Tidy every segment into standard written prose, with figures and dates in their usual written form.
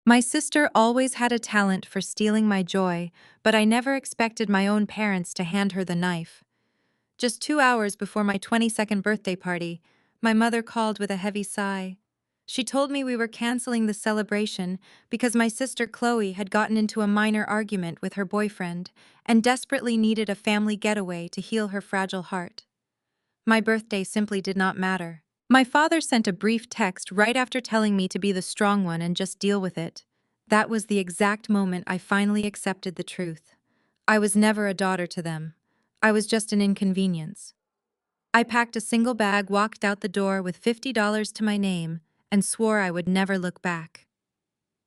My sister always had a talent for stealing my joy, but I never expected my own parents to hand her the knife. Just 2 hours before my 22nd birthday party, my mother called with a heavy sigh. She told me we were canceling the celebration because my sister Chloe had gotten into a minor argument with her boyfriend and desperately needed a family getaway to heal her fragile heart. My birthday simply did not matter. My father sent a brief text right after telling me to be the strong one and just deal with it. That was the exact moment I finally accepted the truth. I was never a daughter to them. I was just an inconvenience. I packed a single bag, walked out the door with $50 to my name, and swore I would never look back.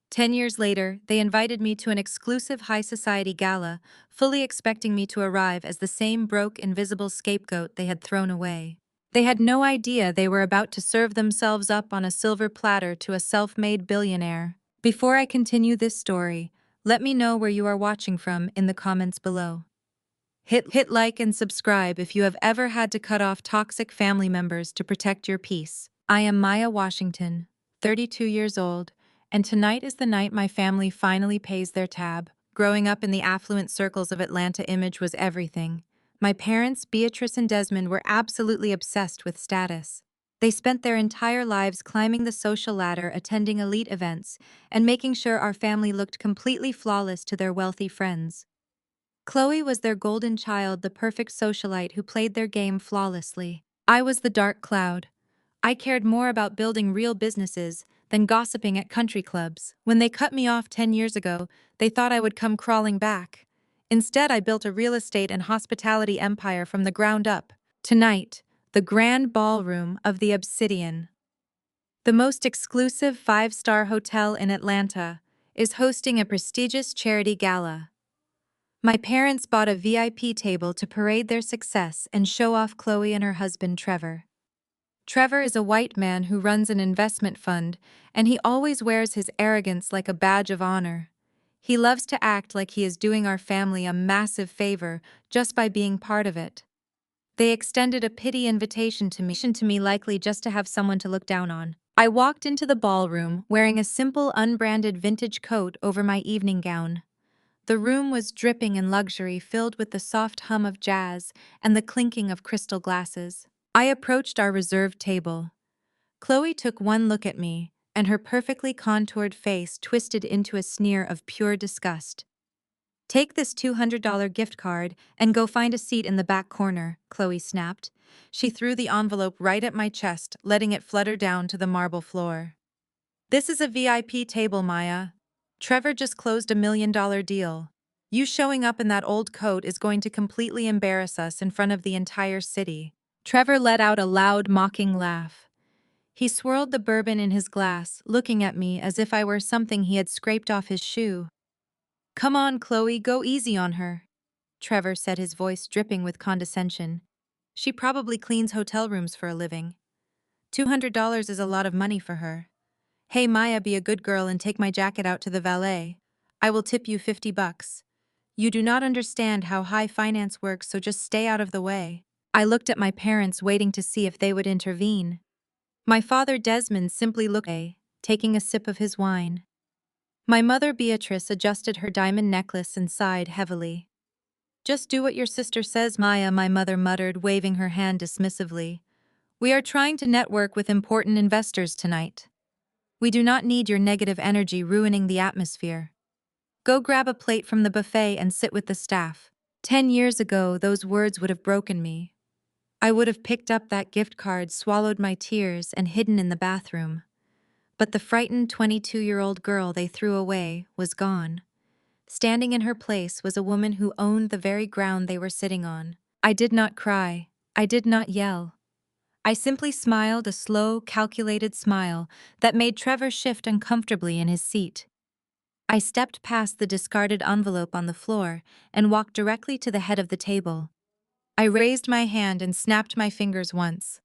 10 years later, they invited me to an exclusive high society gala, fully expecting me to arrive as the same broke, invisible scapegoat they had thrown away. They had no idea they were about to serve themselves up on a silver platter to a self-made billionaire. Before I continue this story, let me know where you are watching from in the comments below. Hit like and subscribe if you have ever had to cut off toxic family members to protect your peace. I am Maya Washington, 32 years old, and tonight is the night my family finally pays their tab. Growing up in the affluent circles of Atlanta, image was everything. My parents, Beatrice and Desmond, were absolutely obsessed with status. They spent their entire lives climbing the social ladder, attending elite events, and making sure our family looked completely flawless to their wealthy friends. Chloe was their golden child, the perfect socialite who played their game flawlessly. I was the dark cloud. I cared more about building real businesses than gossiping at country clubs. When they cut me off 10 years ago, they thought I would come crawling back. Instead, I built a real estate and hospitality empire from the ground up. Tonight, the grand ballroom of the Obsidian, the most exclusive five-star hotel in Atlanta, is hosting a prestigious charity gala. My parents bought a VIP table to parade their success and show off Chloe and her husband Trevor. Trevor is a white man who runs an investment fund, and he always wears his arrogance like a badge of honor. He loves to act like he is doing our family a massive favor just by being part of it. They extended a pity invitation to me, likely just to have someone to look down on. I walked into the ballroom wearing a simple unbranded vintage coat over my evening gown. The room was dripping in luxury, filled with the soft hum of jazz and the clinking of crystal glasses. I approached our reserved table. Chloe took one look at me, and her perfectly contoured face twisted into a sneer of pure disgust. "Take this $200 gift card and go find a seat in the back corner," Chloe snapped. She threw the envelope right at my chest, letting it flutter down to the marble floor. "This is a VIP table, Maya. Trevor just closed $1 million deal. You showing up in that old coat is going to completely embarrass us in front of the entire city." Trevor let out a loud, mocking laugh. He swirled the bourbon in his glass, looking at me as if I were something he had scraped off his shoe. "Come on, Chloe, go easy on her," Trevor said, his voice dripping with condescension. "She probably cleans hotel rooms for a living. $200 is a lot of money for her. Hey Maya, be a good girl and take my jacket out to the valet. I will tip you $50. You do not understand how high finance works, so just stay out of the way." I looked at my parents, waiting to see if they would intervene. My father Desmond simply looked away, taking a sip of his wine. My mother Beatrice adjusted her diamond necklace and sighed heavily. "Just do what your sister says, Maya," my mother muttered, waving her hand dismissively. "We are trying to network with important investors tonight. We do not need your negative energy ruining the atmosphere. Go grab a plate from the buffet and sit with the staff." 10 years ago, those words would have broken me. I would have picked up that gift card, swallowed my tears, and hidden in the bathroom. But the frightened 22-year-old girl they threw away was gone. Standing in her place was a woman who owned the very ground they were sitting on. I did not cry. I did not yell. I simply smiled, a slow, calculated smile that made Trevor shift uncomfortably in his seat. I stepped past the discarded envelope on the floor and walked directly to the head of the table. I raised my hand and snapped my fingers once.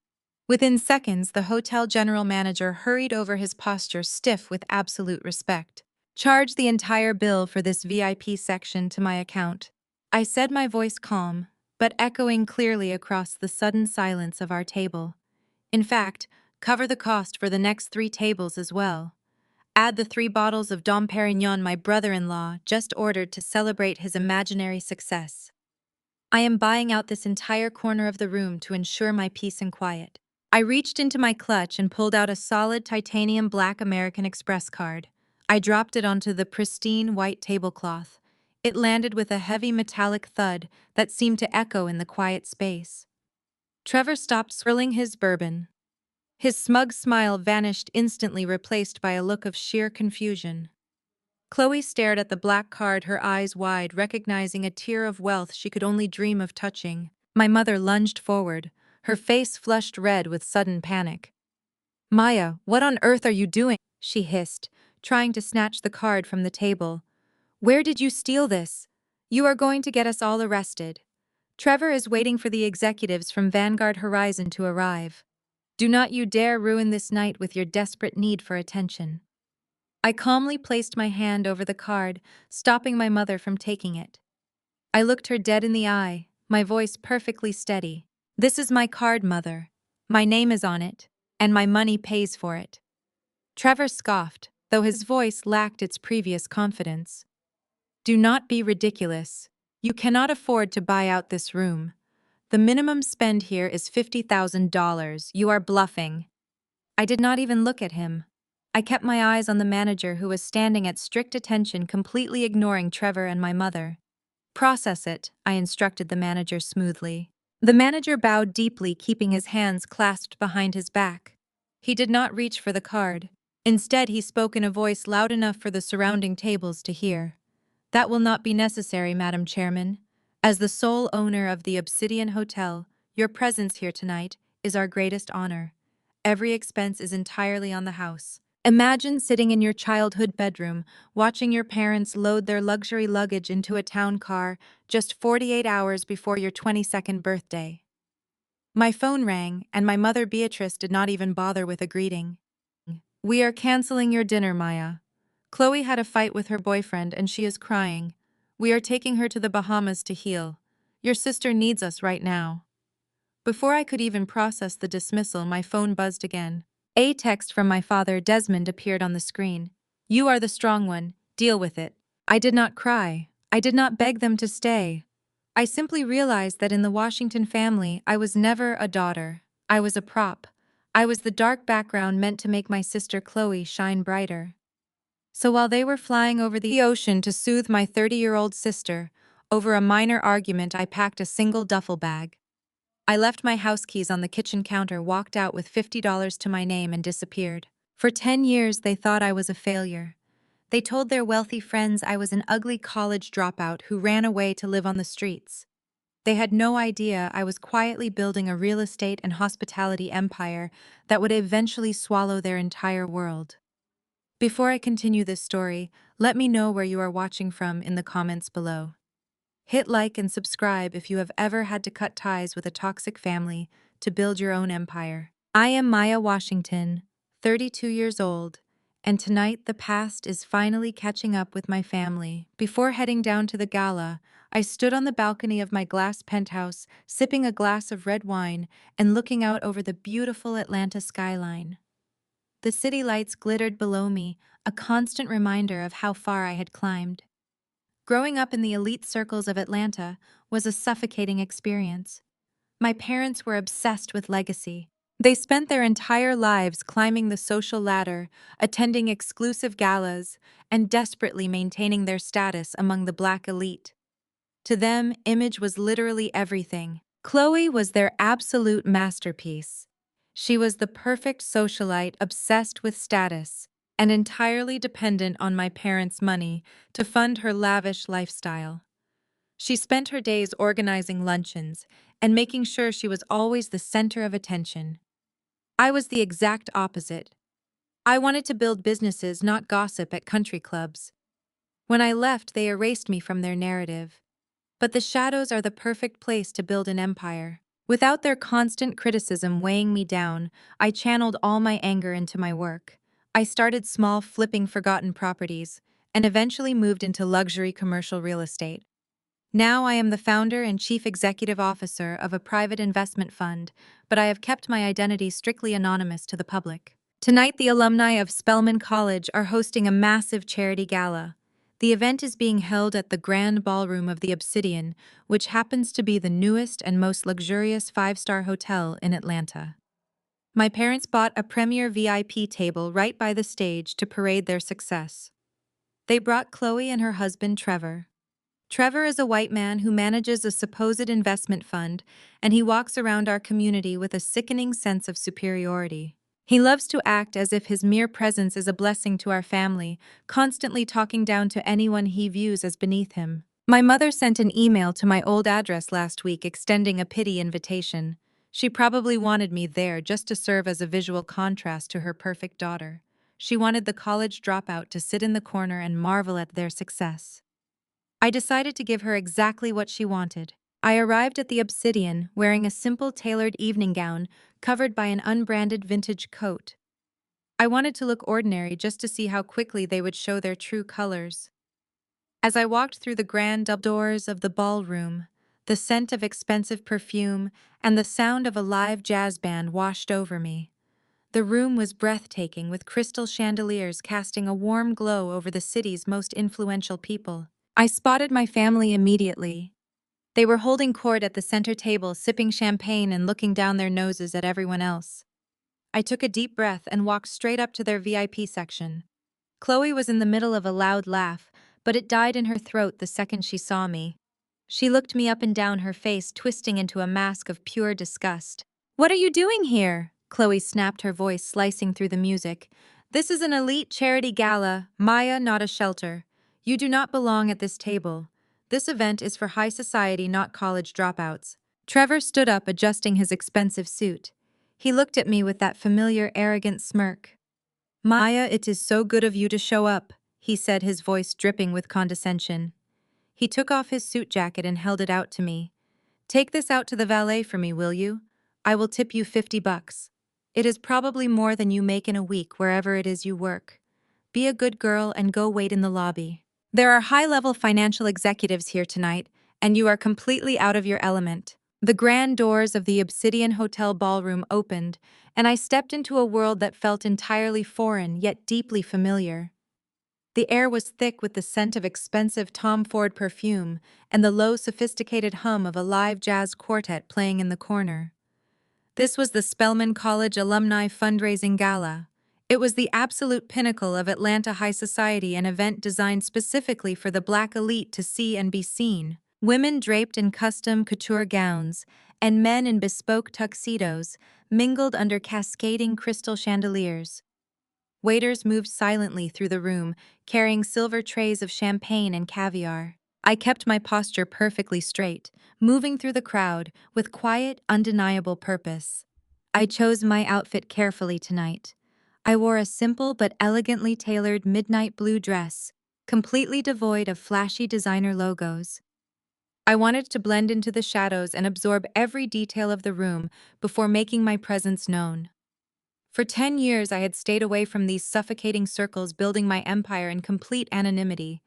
Within seconds, the hotel general manager hurried over, his posture stiff with absolute respect. "Charge the entire bill for this VIP section to my account," I said, my voice calm, but echoing clearly across the sudden silence of our table. "In fact, cover the cost for the next 3 tables as well. Add the 3 bottles of Dom Perignon my brother-in-law just ordered to celebrate his imaginary success. I am buying out this entire corner of the room to ensure my peace and quiet. I reached into my clutch and pulled out a solid titanium black American Express card. I dropped it onto the pristine white tablecloth. It landed with a heavy metallic thud that seemed to echo in the quiet space. Trevor stopped swirling his bourbon. His smug smile vanished instantly, replaced by a look of sheer confusion. Chloe stared at the black card, her eyes wide, recognizing a tier of wealth she could only dream of touching. My mother lunged forward, her face flushed red with sudden panic. "Maya, what on earth are you doing?" she hissed, trying to snatch the card from the table. "Where did you steal this? You are going to get us all arrested. Trevor is waiting for the executives from Vanguard Horizon to arrive. Do not you dare ruin this night with your desperate need for attention." I calmly placed my hand over the card, stopping my mother from taking it. I looked her dead in the eye, my voice perfectly steady. "This is my card, Mother. My name is on it, and my money pays for it." Trevor scoffed, though his voice lacked its previous confidence. "Do not be ridiculous. You cannot afford to buy out this room. The minimum spend here is $50,000. You are bluffing." I did not even look at him. I kept my eyes on the manager, who was standing at strict attention, completely ignoring Trevor and my mother. "Process it," I instructed the manager smoothly. The manager bowed deeply, keeping his hands clasped behind his back. He did not reach for the card. Instead, he spoke in a voice loud enough for the surrounding tables to hear. "That will not be necessary, Madam Chairman. As the sole owner of the Obsidian Hotel, your presence here tonight is our greatest honor. Every expense is entirely on the house. Imagine sitting in your childhood bedroom, watching your parents load their luxury luggage into a town car just 48 hours before your 22nd birthday." My phone rang, and my mother Beatrice did not even bother with a greeting. "We are canceling your dinner, Maya. Chloe had a fight with her boyfriend and she is crying. We are taking her to the Bahamas to heal. Your sister needs us right now." Before I could even process the dismissal, my phone buzzed again. A text from my father, Desmond, appeared on the screen. "You are the strong one. Deal with it." I did not cry. I did not beg them to stay. I simply realized that in the Washington family, I was never a daughter. I was a prop. I was the dark background meant to make my sister Chloe shine brighter. So while they were flying over the ocean to soothe my 30-year-old sister, over a minor argument, I packed a single duffel bag. I left my house keys on the kitchen counter, walked out with $50 to my name, and disappeared. For 10 years, they thought I was a failure. They told their wealthy friends I was an ugly college dropout who ran away to live on the streets. They had no idea I was quietly building a real estate and hospitality empire that would eventually swallow their entire world. Before I continue this story, let me know where you are watching from in the comments below. Hit like and subscribe if you have ever had to cut ties with a toxic family to build your own empire. I am Maya Washington, 32 years old, and tonight the past is finally catching up with my family. Before heading down to the gala, I stood on the balcony of my glass penthouse, sipping a glass of red wine and looking out over the beautiful Atlanta skyline. The city lights glittered below me, a constant reminder of how far I had climbed. Growing up in the elite circles of Atlanta was a suffocating experience. My parents were obsessed with legacy. They spent their entire lives climbing the social ladder, attending exclusive galas, and desperately maintaining their status among the Black elite. To them, image was literally everything. Chloe was their absolute masterpiece. She was the perfect socialite, obsessed with status, and entirely dependent on my parents' money to fund her lavish lifestyle. She spent her days organizing luncheons and making sure she was always the center of attention. I was the exact opposite. I wanted to build businesses, not gossip at country clubs. When I left, they erased me from their narrative. But the shadows are the perfect place to build an empire. Without their constant criticism weighing me down, I channeled all my anger into my work. I started small, flipping forgotten properties, and eventually moved into luxury commercial real estate. Now I am the founder and chief executive officer of a private investment fund, but I have kept my identity strictly anonymous to the public. Tonight, the alumni of Spelman College are hosting a massive charity gala. The event is being held at the Grand Ballroom of the Obsidian, which happens to be the newest and most luxurious five-star hotel in Atlanta. My parents bought a premier VIP table right by the stage to parade their success. They brought Chloe and her husband, Trevor. Trevor is a white man who manages a supposed investment fund, and he walks around our community with a sickening sense of superiority. He loves to act as if his mere presence is a blessing to our family, constantly talking down to anyone he views as beneath him. My mother sent an email to my old address last week extending a pity invitation. She probably wanted me there just to serve as a visual contrast to her perfect daughter. She wanted the college dropout to sit in the corner and marvel at their success. I decided to give her exactly what she wanted. I arrived at the Obsidian wearing a simple tailored evening gown covered by an unbranded vintage coat. I wanted to look ordinary just to see how quickly they would show their true colors. As I walked through the grand double doors of the ballroom, the scent of expensive perfume and the sound of a live jazz band washed over me. The room was breathtaking, with crystal chandeliers casting a warm glow over the city's most influential people. I spotted my family immediately. They were holding court at the center table, sipping champagne and looking down their noses at everyone else. I took a deep breath and walked straight up to their VIP section. Chloe was in the middle of a loud laugh, but it died in her throat the second she saw me. She looked me up and down, her face twisting into a mask of pure disgust. "What are you doing here?" Chloe snapped, her voice slicing through the music. "This is an elite charity gala, Maya, not a shelter. You do not belong at this table. This event is for high society, not college dropouts." Trevor stood up, adjusting his expensive suit. He looked at me with that familiar, arrogant smirk. "Maya, it is so good of you to show up," he said, his voice dripping with condescension. He took off his suit jacket and held it out to me. "Take this out to the valet for me, will you? I will tip you $50. It is probably more than you make in a week wherever it is you work. Be a good girl and go wait in the lobby. There are high-level financial executives here tonight, and you are completely out of your element." The grand doors of the Obsidian Hotel ballroom opened, and I stepped into a world that felt entirely foreign yet deeply familiar. The air was thick with the scent of expensive Tom Ford perfume and the low, sophisticated hum of a live jazz quartet playing in the corner. This was the Spelman College Alumni Fundraising Gala. It was the absolute pinnacle of Atlanta high society, an event designed specifically for the Black elite to see and be seen. Women draped in custom couture gowns and men in bespoke tuxedos mingled under cascading crystal chandeliers. Waiters moved silently through the room, carrying silver trays of champagne and caviar. I kept my posture perfectly straight, moving through the crowd with quiet, undeniable purpose. I chose my outfit carefully tonight. I wore a simple but elegantly tailored midnight blue dress, completely devoid of flashy designer logos. I wanted to blend into the shadows and absorb every detail of the room before making my presence known. For 10 years, I had stayed away from these suffocating circles, building my empire in complete anonymity.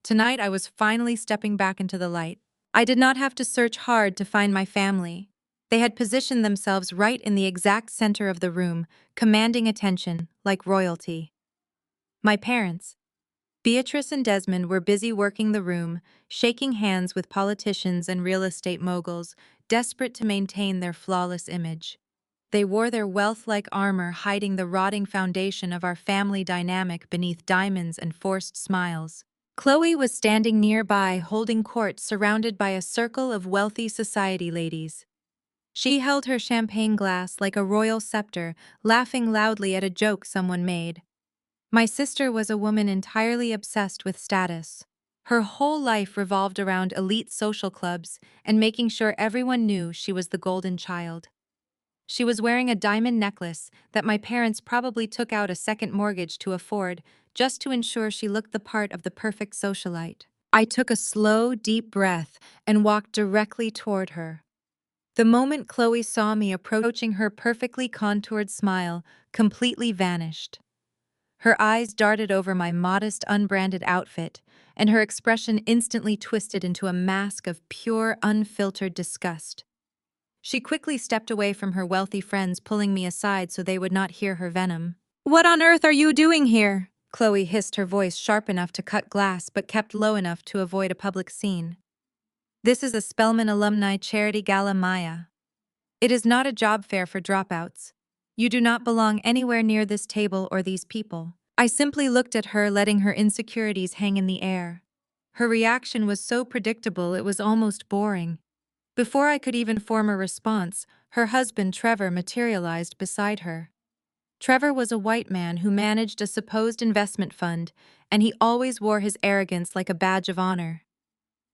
Tonight, I was finally stepping back into the light. I did not have to search hard to find my family. They had positioned themselves right in the exact center of the room, commanding attention, like royalty. My parents, Beatrice and Desmond, were busy working the room, shaking hands with politicians and real estate moguls, desperate to maintain their flawless image. They wore their wealth-like armor, hiding the rotting foundation of our family dynamic beneath diamonds and forced smiles. Chloe was standing nearby, holding court, surrounded by a circle of wealthy society ladies. She held her champagne glass like a royal scepter, laughing loudly at a joke someone made. My sister was a woman entirely obsessed with status. Her whole life revolved around elite social clubs and making sure everyone knew she was the golden child. She was wearing a diamond necklace that my parents probably took out a second mortgage to afford, just to ensure she looked the part of the perfect socialite. I took a slow, deep breath and walked directly toward her. The moment Chloe saw me approaching, her perfectly contoured smile completely vanished. Her eyes darted over my modest, unbranded outfit, and her expression instantly twisted into a mask of pure, unfiltered disgust. She quickly stepped away from her wealthy friends, pulling me aside so they would not hear her venom. "What on earth are you doing here?" Chloe hissed, her voice sharp enough to cut glass but kept low enough to avoid a public scene. "This is a Spelman Alumni Charity Gala, Maya. It is not a job fair for dropouts. You do not belong anywhere near this table or these people." I simply looked at her, letting her insecurities hang in the air. Her reaction was so predictable it was almost boring. Before I could even form a response, her husband Trevor materialized beside her. Trevor was a white man who managed a supposed investment fund, and he always wore his arrogance like a badge of honor.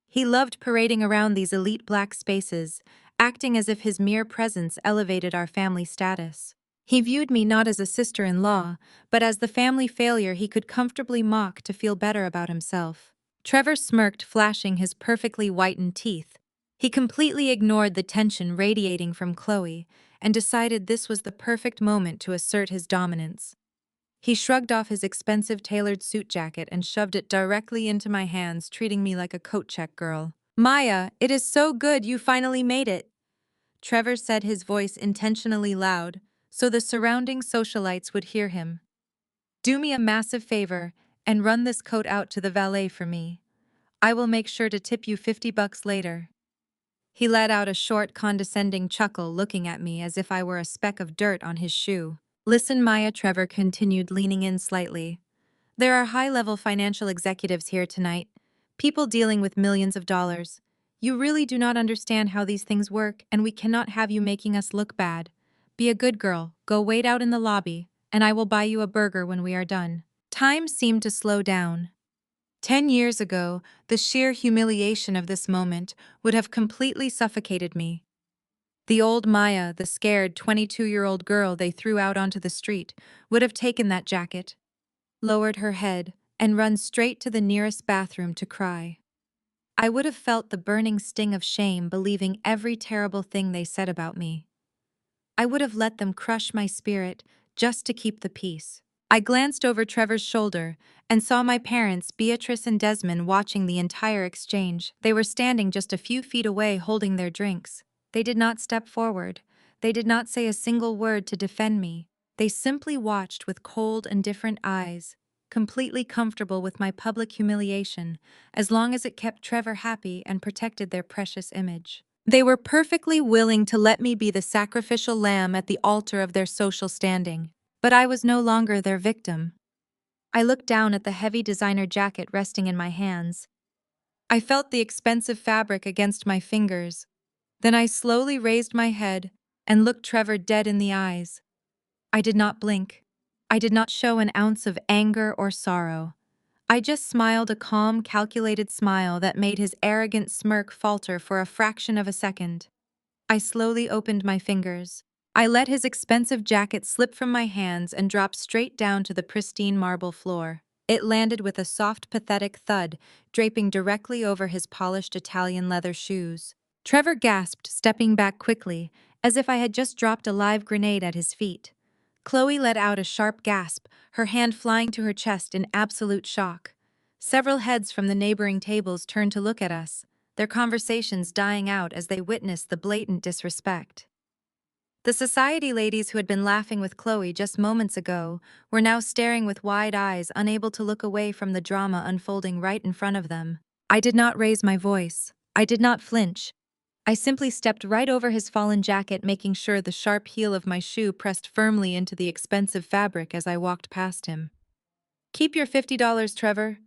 He loved parading around these elite black spaces, acting as if his mere presence elevated our family status. He viewed me not as a sister-in-law, but as the family failure he could comfortably mock to feel better about himself. Trevor smirked, flashing his perfectly whitened teeth. He completely ignored the tension radiating from Chloe and decided this was the perfect moment to assert his dominance. He shrugged off his expensive tailored suit jacket and shoved it directly into my hands, treating me like a coat check girl. "Maya, it is so good you finally made it," Trevor said, his voice intentionally loud, so the surrounding socialites would hear him. "Do me a massive favor and run this coat out to the valet for me. I will make sure to tip you $50 later." He let out a short, condescending chuckle, looking at me as if I were a speck of dirt on his shoe. "Listen, Maya," Trevor continued, leaning in slightly. "There are high-level financial executives here tonight, people dealing with millions of dollars. You really do not understand how these things work, and we cannot have you making us look bad. Be a good girl, go wait out in the lobby, and I will buy you a burger when we are done." Time seemed to slow down. 10 years ago, the sheer humiliation of this moment would have completely suffocated me. The old Maya, the scared 22-year-old girl they threw out onto the street, would have taken that jacket, lowered her head, and run straight to the nearest bathroom to cry. I would have felt the burning sting of shame, believing every terrible thing they said about me. I would have let them crush my spirit just to keep the peace. I glanced over Trevor's shoulder and saw my parents, Beatrice and Desmond, watching the entire exchange. They were standing just a few feet away, holding their drinks. They did not step forward. They did not say a single word to defend me. They simply watched with cold, indifferent eyes, completely comfortable with my public humiliation, as long as it kept Trevor happy and protected their precious image. They were perfectly willing to let me be the sacrificial lamb at the altar of their social standing. But I was no longer their victim. I looked down at the heavy designer jacket resting in my hands. I felt the expensive fabric against my fingers. Then I slowly raised my head and looked Trevor dead in the eyes. I did not blink. I did not show an ounce of anger or sorrow. I just smiled, a calm, calculated smile that made his arrogant smirk falter for a fraction of a second. I slowly opened my fingers. I let his expensive jacket slip from my hands and drop straight down to the pristine marble floor. It landed with a soft, pathetic thud, draping directly over his polished Italian leather shoes. Trevor gasped, stepping back quickly, as if I had just dropped a live grenade at his feet. Chloe let out a sharp gasp, her hand flying to her chest in absolute shock. Several heads from the neighboring tables turned to look at us, their conversations dying out as they witnessed the blatant disrespect. The society ladies who had been laughing with Chloe just moments ago were now staring with wide eyes, unable to look away from the drama unfolding right in front of them. I did not raise my voice. I did not flinch. I simply stepped right over his fallen jacket, making sure the sharp heel of my shoe pressed firmly into the expensive fabric as I walked past him. "Keep your $50, Trevor,"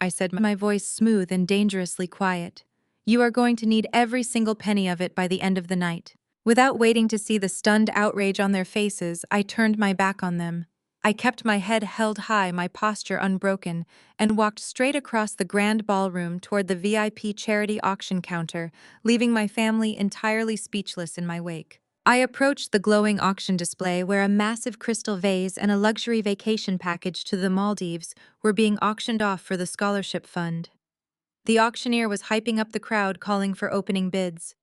I said, my voice smooth and dangerously quiet. "You are going to need every single penny of it by the end of the night." Without waiting to see the stunned outrage on their faces, I turned my back on them. I kept my head held high, my posture unbroken, and walked straight across the grand ballroom toward the VIP charity auction counter, leaving my family entirely speechless in my wake. I approached the glowing auction display where a massive crystal vase and a luxury vacation package to the Maldives were being auctioned off for the scholarship fund. The auctioneer was hyping up the crowd, calling for opening bids.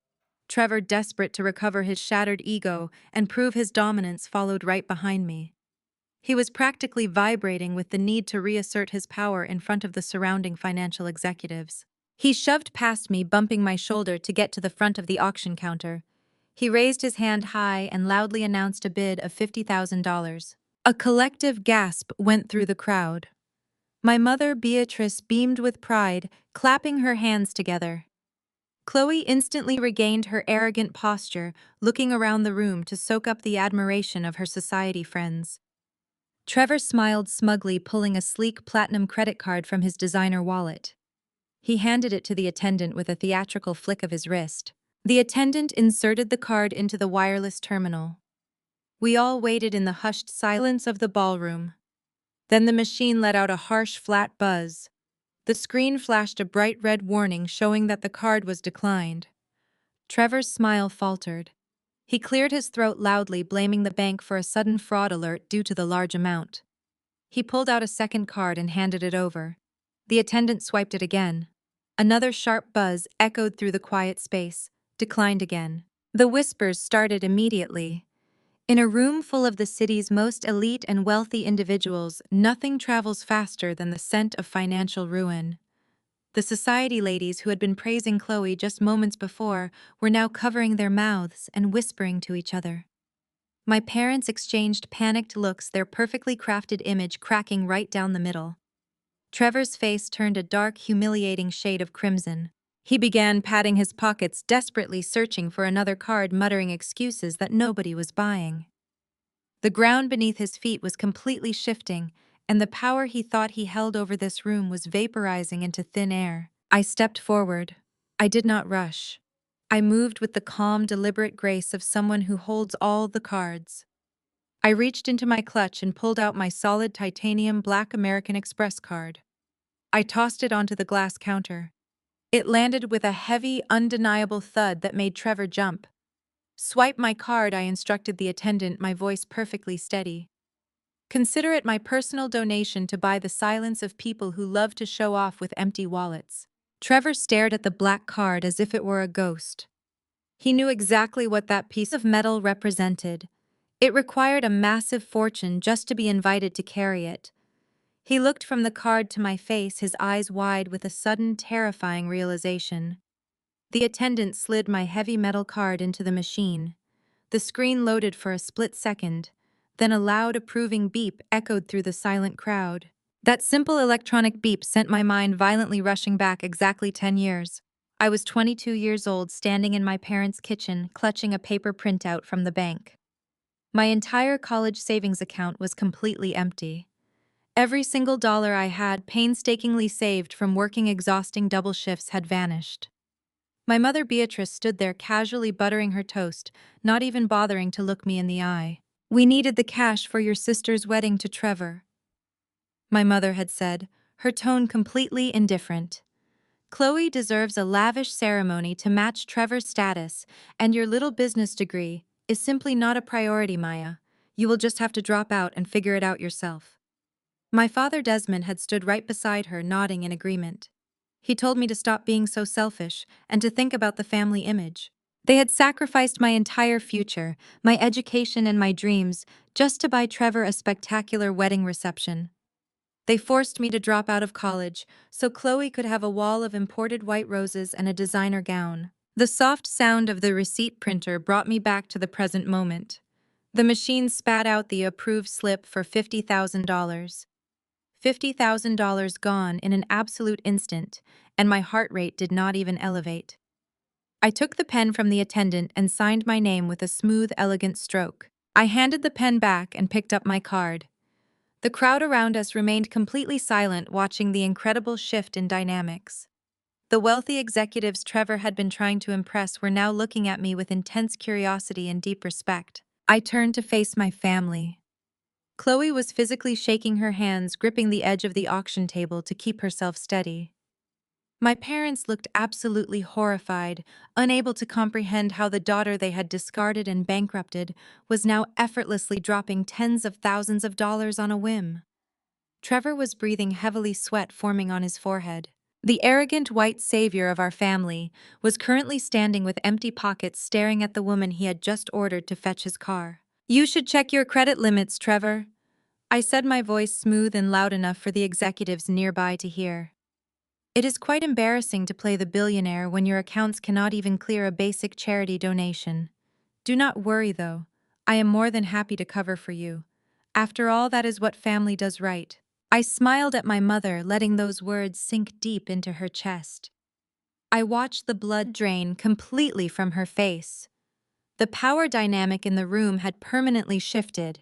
Trevor, desperate to recover his shattered ego and prove his dominance, followed right behind me. He was practically vibrating with the need to reassert his power in front of the surrounding financial executives. He shoved past me, bumping my shoulder to get to the front of the auction counter. He raised his hand high and loudly announced a bid of $50,000. A collective gasp went through the crowd. My mother, Beatrice, beamed with pride, clapping her hands together. Chloe instantly regained her arrogant posture, looking around the room to soak up the admiration of her society friends. Trevor smiled smugly, pulling a sleek platinum credit card from his designer wallet. He handed it to the attendant with a theatrical flick of his wrist. The attendant inserted the card into the wireless terminal. We all waited in the hushed silence of the ballroom. Then the machine let out a harsh, flat buzz. The screen flashed a bright red warning showing that the card was declined. Trevor's smile faltered. He cleared his throat loudly, blaming the bank for a sudden fraud alert due to the large amount. He pulled out a second card and handed it over. The attendant swiped it again. Another sharp buzz echoed through the quiet space, declined again. The whispers started immediately. In a room full of the city's most elite and wealthy individuals, nothing travels faster than the scent of financial ruin. The society ladies who had been praising Chloe just moments before were now covering their mouths and whispering to each other. My parents exchanged panicked looks, their perfectly crafted image cracking right down the middle. Trevor's face turned a dark, humiliating shade of crimson. He began patting his pockets, desperately searching for another card, muttering excuses that nobody was buying. The ground beneath his feet was completely shifting, and the power he thought he held over this room was vaporizing into thin air. I stepped forward. I did not rush. I moved with the calm, deliberate grace of someone who holds all the cards. I reached into my clutch and pulled out my solid titanium black American Express card. I tossed it onto the glass counter. It landed with a heavy, undeniable thud that made Trevor jump. "Swipe my card," I instructed the attendant, my voice perfectly steady. "Consider it my personal donation to buy the silence of people who love to show off with empty wallets." Trevor stared at the black card as if it were a ghost. He knew exactly what that piece of metal represented. It required a massive fortune just to be invited to carry it. He looked from the card to my face, his eyes wide with a sudden, terrifying realization. The attendant slid my heavy metal card into the machine. The screen loaded for a split second, then a loud, approving beep echoed through the silent crowd. That simple electronic beep sent my mind violently rushing back exactly 10 years. I was 22 years old, standing in my parents' kitchen, clutching a paper printout from the bank. My entire college savings account was completely empty. Every single dollar I had painstakingly saved from working exhausting double shifts had vanished. My mother Beatrice stood there casually buttering her toast, not even bothering to look me in the eye. "We needed the cash for your sister's wedding to Trevor," my mother had said, her tone completely indifferent. "Chloe deserves a lavish ceremony to match Trevor's status, and your little business degree is simply not a priority, Maya. You will just have to drop out and figure it out yourself." My father Desmond had stood right beside her, nodding in agreement. He told me to stop being so selfish and to think about the family image. They had sacrificed my entire future, my education and my dreams, just to buy Trevor a spectacular wedding reception. They forced me to drop out of college so Chloe could have a wall of imported white roses and a designer gown. The soft sound of the receipt printer brought me back to the present moment. The machine spat out the approved slip for $50,000. $50,000 gone in an absolute instant, and my heart rate did not even elevate. I took the pen from the attendant and signed my name with a smooth, elegant stroke. I handed the pen back and picked up my card. The crowd around us remained completely silent, watching the incredible shift in dynamics. The wealthy executives Trevor had been trying to impress were now looking at me with intense curiosity and deep respect. I turned to face my family. Chloe was physically shaking her hands, gripping the edge of the auction table to keep herself steady. My parents looked absolutely horrified, unable to comprehend how the daughter they had discarded and bankrupted was now effortlessly dropping tens of thousands of dollars on a whim. Trevor was breathing heavily, sweat forming on his forehead. The arrogant white savior of our family was currently standing with empty pockets, staring at the woman he had just ordered to fetch his car. "You should check your credit limits, Trevor," I said, my voice smooth and loud enough for the executives nearby to hear. "It is quite embarrassing to play the billionaire when your accounts cannot even clear a basic charity donation." Do not worry, though. I am more than happy to cover for you. After all, that is what family does, right? I smiled at my mother, letting those words sink deep into her chest. I watched the blood drain completely from her face. The power dynamic in the room had permanently shifted.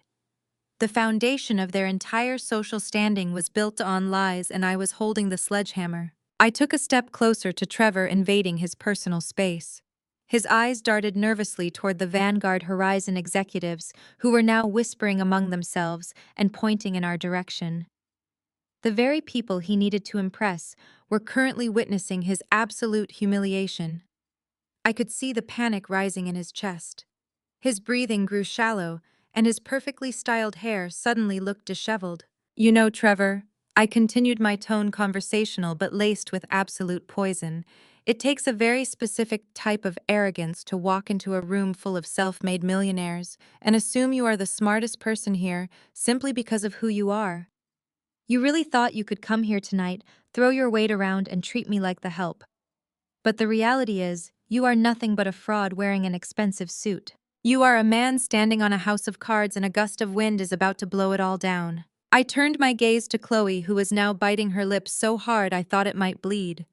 The foundation of their entire social standing was built on lies, and I was holding the sledgehammer. I took a step closer to Trevor, invading his personal space. His eyes darted nervously toward the Vanguard Horizon executives, who were now whispering among themselves and pointing in our direction. The very people he needed to impress were currently witnessing his absolute humiliation. I could see the panic rising in his chest. His breathing grew shallow, and his perfectly styled hair suddenly looked disheveled. You know, Trevor, I continued, my tone conversational but laced with absolute poison. It takes a very specific type of arrogance to walk into a room full of self-made millionaires and assume you are the smartest person here simply because of who you are. You really thought you could come here tonight, throw your weight around, and treat me like the help. But the reality is, you are nothing but a fraud wearing an expensive suit. You are a man standing on a house of cards, and a gust of wind is about to blow it all down. I turned my gaze to Chloe, who was now biting her lips so hard I thought it might bleed.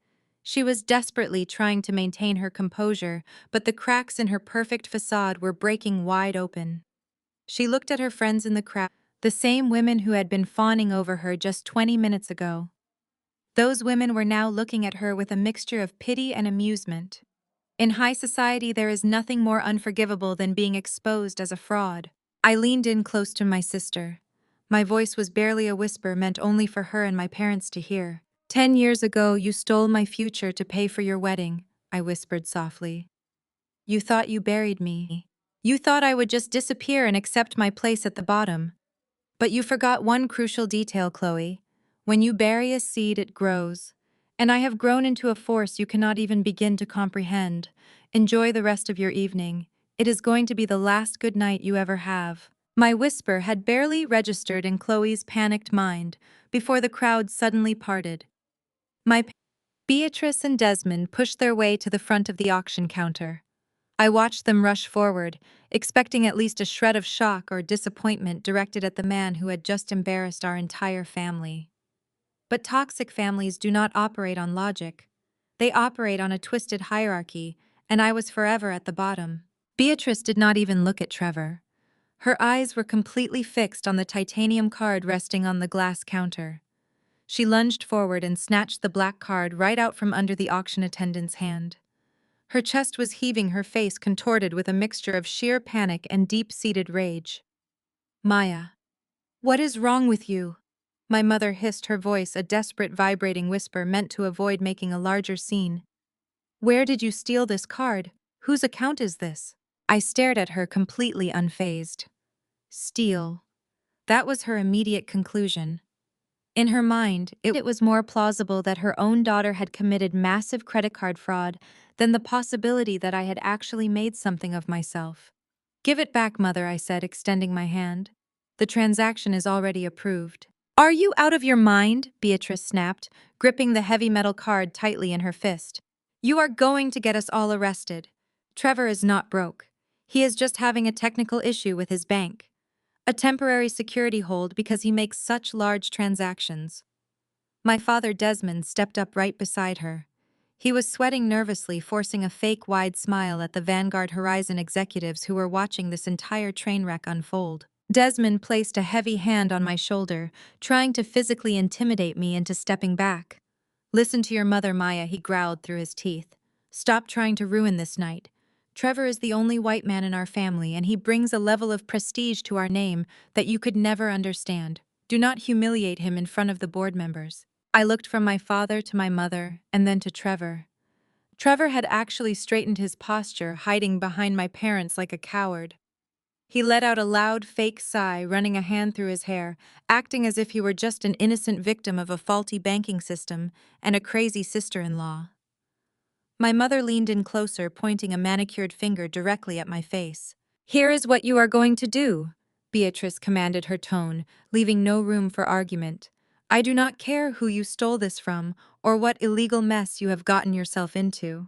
She was desperately trying to maintain her composure, but the cracks in her perfect facade were breaking wide open. She looked at her friends in the crowd, the same women who had been fawning over her just 20 minutes ago. Those women were now looking at her with a mixture of pity and amusement. In high society, there is nothing more unforgivable than being exposed as a fraud. I leaned in close to my sister. My voice was barely a whisper, meant only for her and my parents to hear. 10 years ago, you stole my future to pay for your wedding, I whispered softly. You thought you buried me. You thought I would just disappear and accept my place at the bottom. But you forgot one crucial detail, Chloe. When you bury a seed, it grows. And I have grown into a force you cannot even begin to comprehend. Enjoy the rest of your evening. It is going to be the last good night you ever have. My whisper had barely registered in Chloe's panicked mind before the crowd suddenly parted. Beatrice and Desmond pushed their way to the front of the auction counter. I watched them rush forward, expecting at least a shred of shock or disappointment directed at the man who had just embarrassed our entire family. But toxic families do not operate on logic. They operate on a twisted hierarchy, and I was forever at the bottom. Beatrice did not even look at Trevor. Her eyes were completely fixed on the titanium card resting on the glass counter. She lunged forward and snatched the black card right out from under the auction attendant's hand. Her chest was heaving, her face contorted with a mixture of sheer panic and deep-seated rage. Maya, what is wrong with you? My mother hissed, her voice a desperate vibrating whisper meant to avoid making a larger scene. Where did you steal this card? Whose account is this? I stared at her, completely unfazed. Steal. That was her immediate conclusion. In her mind, it was more plausible that her own daughter had committed massive credit card fraud than the possibility that I had actually made something of myself. Give it back, Mother, I said, extending my hand. The transaction is already approved. Are you out of your mind? Beatrice snapped, gripping the heavy metal card tightly in her fist. You are going to get us all arrested. Trevor is not broke. He is just having a technical issue with his bank. A temporary security hold because he makes such large transactions. My father, Desmond, stepped up right beside her. He was sweating nervously, forcing a fake wide smile at the Vanguard Horizon executives who were watching this entire train wreck unfold. Desmond placed a heavy hand on my shoulder, trying to physically intimidate me into stepping back. Listen to your mother, Maya, he growled through his teeth. Stop trying to ruin this night. Trevor is the only white man in our family, and he brings a level of prestige to our name that you could never understand. Do not humiliate him in front of the board members. I looked from my father to my mother, and then to Trevor. Trevor had actually straightened his posture, hiding behind my parents like a coward. He let out a loud, fake sigh, running a hand through his hair, acting as if he were just an innocent victim of a faulty banking system and a crazy sister-in-law. My mother leaned in closer, pointing a manicured finger directly at my face. Here is what you are going to do, Beatrice commanded, her tone, leaving no room for argument. I do not care who you stole this from or what illegal mess you have gotten yourself into.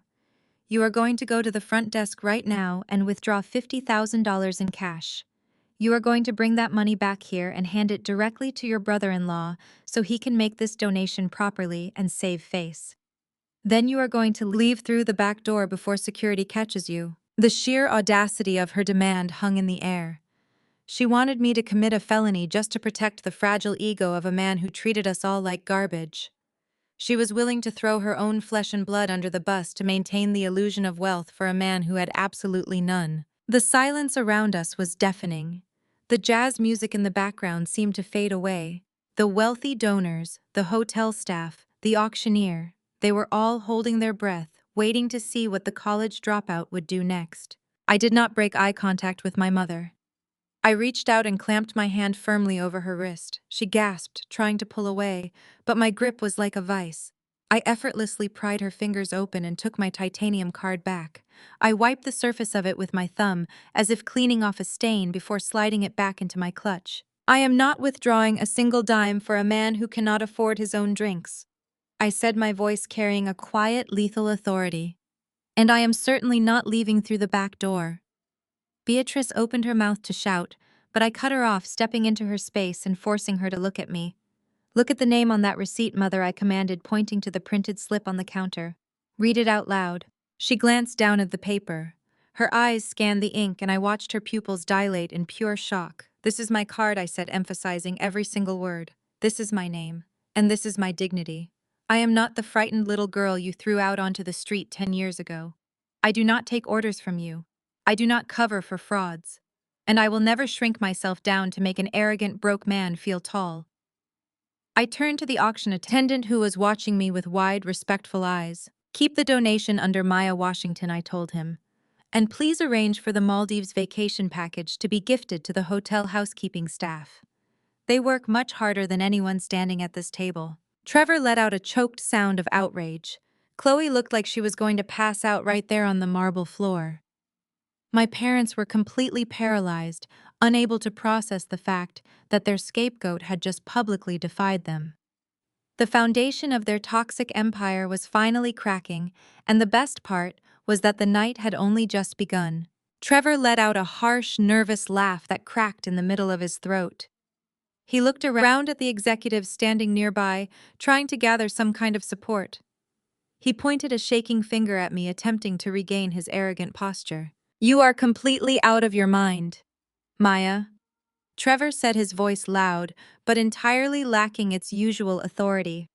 You are going to go to the front desk right now and withdraw $50,000 in cash. You are going to bring that money back here and hand it directly to your brother-in-law so he can make this donation properly and save face. Then you are going to leave through the back door before security catches you. The sheer audacity of her demand hung in the air. She wanted me to commit a felony just to protect the fragile ego of a man who treated us all like garbage. She was willing to throw her own flesh and blood under the bus to maintain the illusion of wealth for a man who had absolutely none. The silence around us was deafening. The jazz music in the background seemed to fade away. The wealthy donors, the hotel staff, the auctioneer, they were all holding their breath, waiting to see what the college dropout would do next. I did not break eye contact with my mother. I reached out and clamped my hand firmly over her wrist. She gasped, trying to pull away, but my grip was like a vice. I effortlessly pried her fingers open and took my titanium card back. I wiped the surface of it with my thumb, as if cleaning off a stain before sliding it back into my clutch. I am not withdrawing a single dime for a man who cannot afford his own drinks, I said, my voice carrying a quiet, lethal authority. And I am certainly not leaving through the back door. Beatrice opened her mouth to shout, but I cut her off, stepping into her space and forcing her to look at me. Look at the name on that receipt, Mother, I commanded, pointing to the printed slip on the counter. Read it out loud. She glanced down at the paper. Her eyes scanned the ink and I watched her pupils dilate in pure shock. This is my card, I said, emphasizing every single word. This is my name. And this is my dignity. I am not the frightened little girl you threw out onto the street 10 years ago. I do not take orders from you. I do not cover for frauds. And I will never shrink myself down to make an arrogant, broke man feel tall. I turned to the auction attendant who was watching me with wide, respectful eyes. Keep the donation under Maya Washington, I told him. And please arrange for the Maldives vacation package to be gifted to the hotel housekeeping staff. They work much harder than anyone standing at this table. Trevor let out a choked sound of outrage. Chloe looked like she was going to pass out right there on the marble floor. My parents were completely paralyzed, unable to process the fact that their scapegoat had just publicly defied them. The foundation of their toxic empire was finally cracking, and the best part was that the night had only just begun. Trevor let out a harsh, nervous laugh that cracked in the middle of his throat. He looked around at the executives standing nearby, trying to gather some kind of support. He pointed a shaking finger at me, attempting to regain his arrogant posture. You are completely out of your mind, Maya. Trevor said, his voice loud, but entirely lacking its usual authority.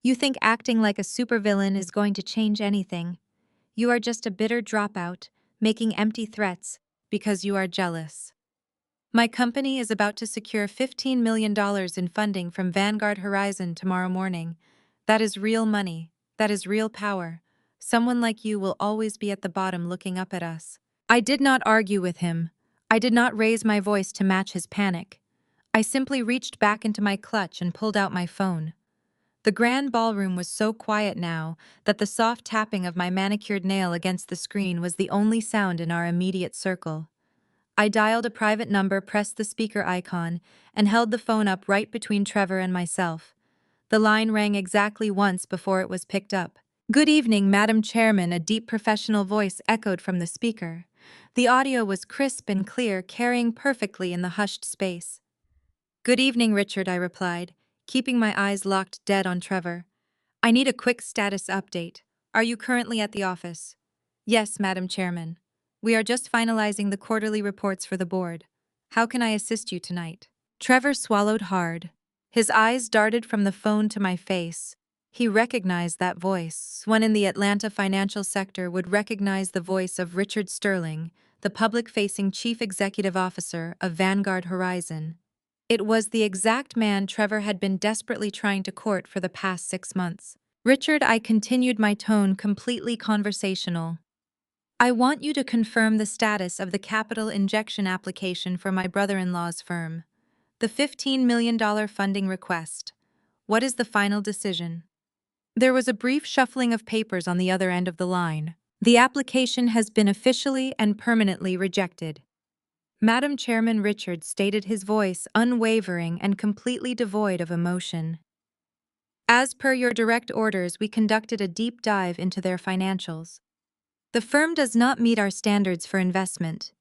You think acting like a supervillain is going to change anything. You are just a bitter dropout, making empty threats because you are jealous. My company is about to secure $15 million in funding from Vanguard Horizon tomorrow morning. That is real money. That is real power. Someone like you will always be at the bottom looking up at us. I did not argue with him. I did not raise my voice to match his panic. I simply reached back into my clutch and pulled out my phone. The grand ballroom was so quiet now that the soft tapping of my manicured nail against the screen was the only sound in our immediate circle. I dialed a private number, pressed the speaker icon, and held the phone up right between Trevor and myself. The line rang exactly once before it was picked up. Good evening, Madam Chairman, a deep professional voice echoed from the speaker. The audio was crisp and clear, carrying perfectly in the hushed space. Good evening, Richard, I replied, keeping my eyes locked dead on Trevor. I need a quick status update. Are you currently at the office? Yes, Madam Chairman. We are just finalizing the quarterly reports for the board. How can I assist you tonight? Trevor swallowed hard. His eyes darted from the phone to my face. He recognized that voice. One in the Atlanta financial sector would recognize the voice of Richard Sterling, the public-facing chief executive officer of Vanguard Horizon. It was the exact man Trevor had been desperately trying to court for the past 6 months. Richard, I continued, my tone completely conversational. I want you to confirm the status of the capital injection application for my brother-in-law's firm. The $15 million funding request. What is the final decision? There was a brief shuffling of papers on the other end of the line. The application has been officially and permanently rejected. Madam Chairman, Richard stated, his voice unwavering and completely devoid of emotion. As per your direct orders, we conducted a deep dive into their financials. The firm does not meet our standards for investment.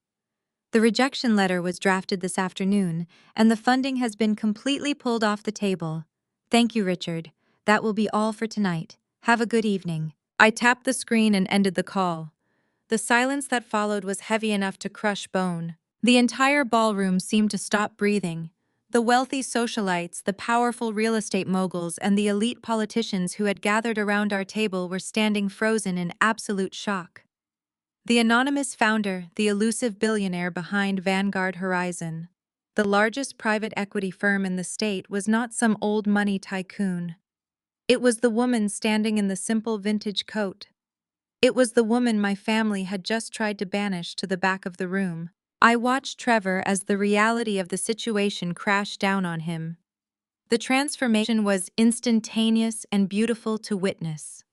The rejection letter was drafted this afternoon, and the funding has been completely pulled off the table. Thank you, Richard. That will be all for tonight. Have a good evening. I tapped the screen and ended the call. The silence that followed was heavy enough to crush bone. The entire ballroom seemed to stop breathing. The wealthy socialites, the powerful real estate moguls, and the elite politicians who had gathered around our table were standing frozen in absolute shock. The anonymous founder, the elusive billionaire behind Vanguard Horizon, the largest private equity firm in the state, was not some old money tycoon. It was the woman standing in the simple vintage coat. It was the woman my family had just tried to banish to the back of the room. I watched Trevor as the reality of the situation crashed down on him. The transformation was instantaneous and beautiful to witness.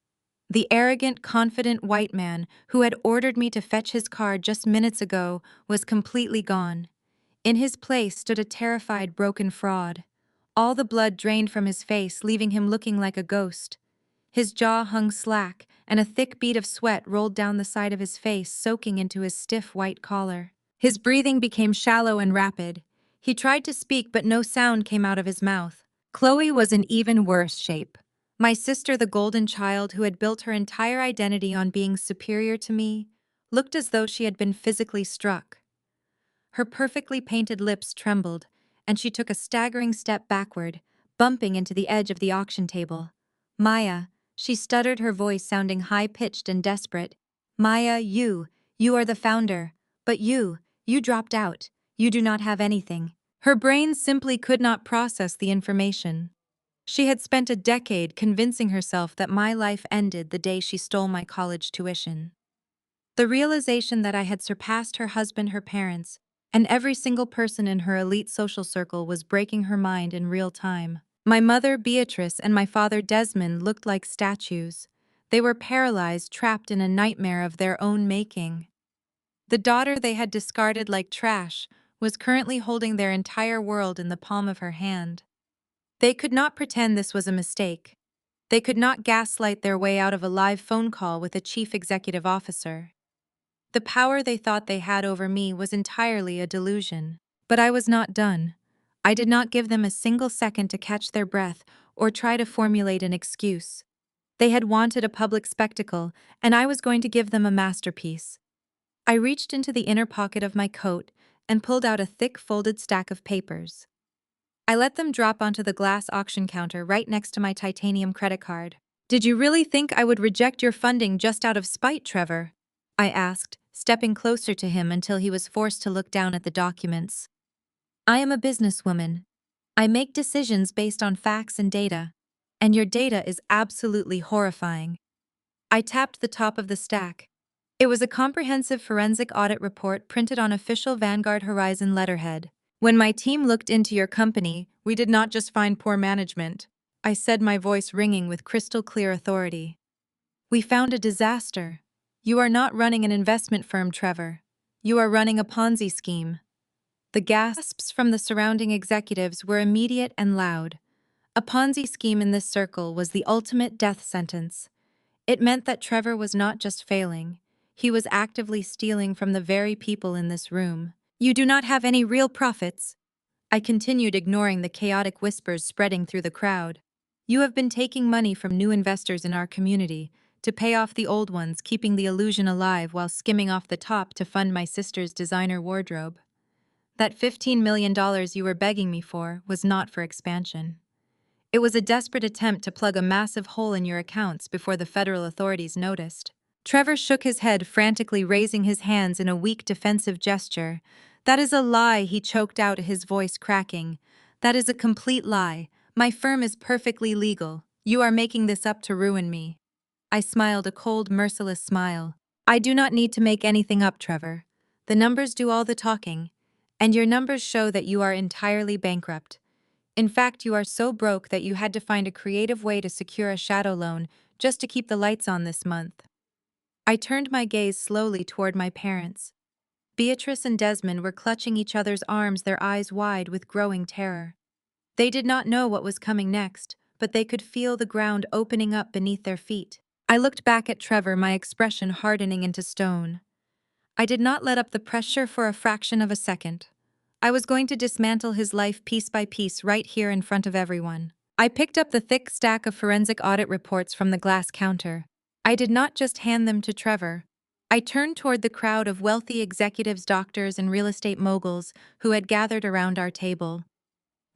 The arrogant, confident white man who had ordered me to fetch his car just minutes ago was completely gone. In his place stood a terrified, broken fraud. All the blood drained from his face, leaving him looking like a ghost. His jaw hung slack, and a thick bead of sweat rolled down the side of his face, soaking into his stiff white collar. His breathing became shallow and rapid. He tried to speak, but no sound came out of his mouth. Chloe was in even worse shape. My sister, the golden child who had built her entire identity on being superior to me, looked as though she had been physically struck. Her perfectly painted lips trembled, and she took a staggering step backward, bumping into the edge of the auction table. Maya, she stuttered, her voice sounding high-pitched and desperate. Maya, you are the founder, but you dropped out. You do not have anything. Her brain simply could not process the information. She had spent a decade convincing herself that my life ended the day she stole my college tuition. The realization that I had surpassed her husband, her parents, and every single person in her elite social circle was breaking her mind in real time. My mother, Beatrice, and my father, Desmond, looked like statues. They were paralyzed, trapped in a nightmare of their own making. The daughter they had discarded like trash was currently holding their entire world in the palm of her hand. They could not pretend this was a mistake. They could not gaslight their way out of a live phone call with a chief executive officer. The power they thought they had over me was entirely a delusion. But I was not done. I did not give them a single second to catch their breath or try to formulate an excuse. They had wanted a public spectacle, and I was going to give them a masterpiece. I reached into the inner pocket of my coat and pulled out a thick folded stack of papers. I let them drop onto the glass auction counter right next to my titanium credit card. Did you really think I would reject your funding just out of spite, Trevor? I asked, stepping closer to him until he was forced to look down at the documents. I am a businesswoman. I make decisions based on facts and data, and your data is absolutely horrifying. I tapped the top of the stack. It was a comprehensive forensic audit report printed on official Vanguard Horizon letterhead. When my team looked into your company, we did not just find poor management, I said, my voice ringing with crystal clear authority. We found a disaster. You are not running an investment firm, Trevor. You are running a Ponzi scheme. The gasps from the surrounding executives were immediate and loud. A Ponzi scheme in this circle was the ultimate death sentence. It meant that Trevor was not just failing, he was actively stealing from the very people in this room. You do not have any real profits. I continued, ignoring the chaotic whispers spreading through the crowd. You have been taking money from new investors in our community to pay off the old ones, keeping the illusion alive while skimming off the top to fund my sister's designer wardrobe. That $15 million you were begging me for was not for expansion. It was a desperate attempt to plug a massive hole in your accounts before the federal authorities noticed. Trevor shook his head, frantically raising his hands in a weak defensive gesture. That is a lie, he choked out, his voice cracking. That is a complete lie. My firm is perfectly legal. You are making this up to ruin me. I smiled, a cold, merciless smile. I do not need to make anything up, Trevor. The numbers do all the talking, and your numbers show that you are entirely bankrupt. In fact, you are so broke that you had to find a creative way to secure a shadow loan just to keep the lights on this month. I turned my gaze slowly toward my parents. Beatrice and Desmond were clutching each other's arms, their eyes wide with growing terror. They did not know what was coming next, but they could feel the ground opening up beneath their feet. I looked back at Trevor, my expression hardening into stone. I did not let up the pressure for a fraction of a second. I was going to dismantle his life piece by piece right here in front of everyone. I picked up the thick stack of forensic audit reports from the glass counter. I did not just hand them to Trevor. I turned toward the crowd of wealthy executives, doctors, and real estate moguls who had gathered around our table.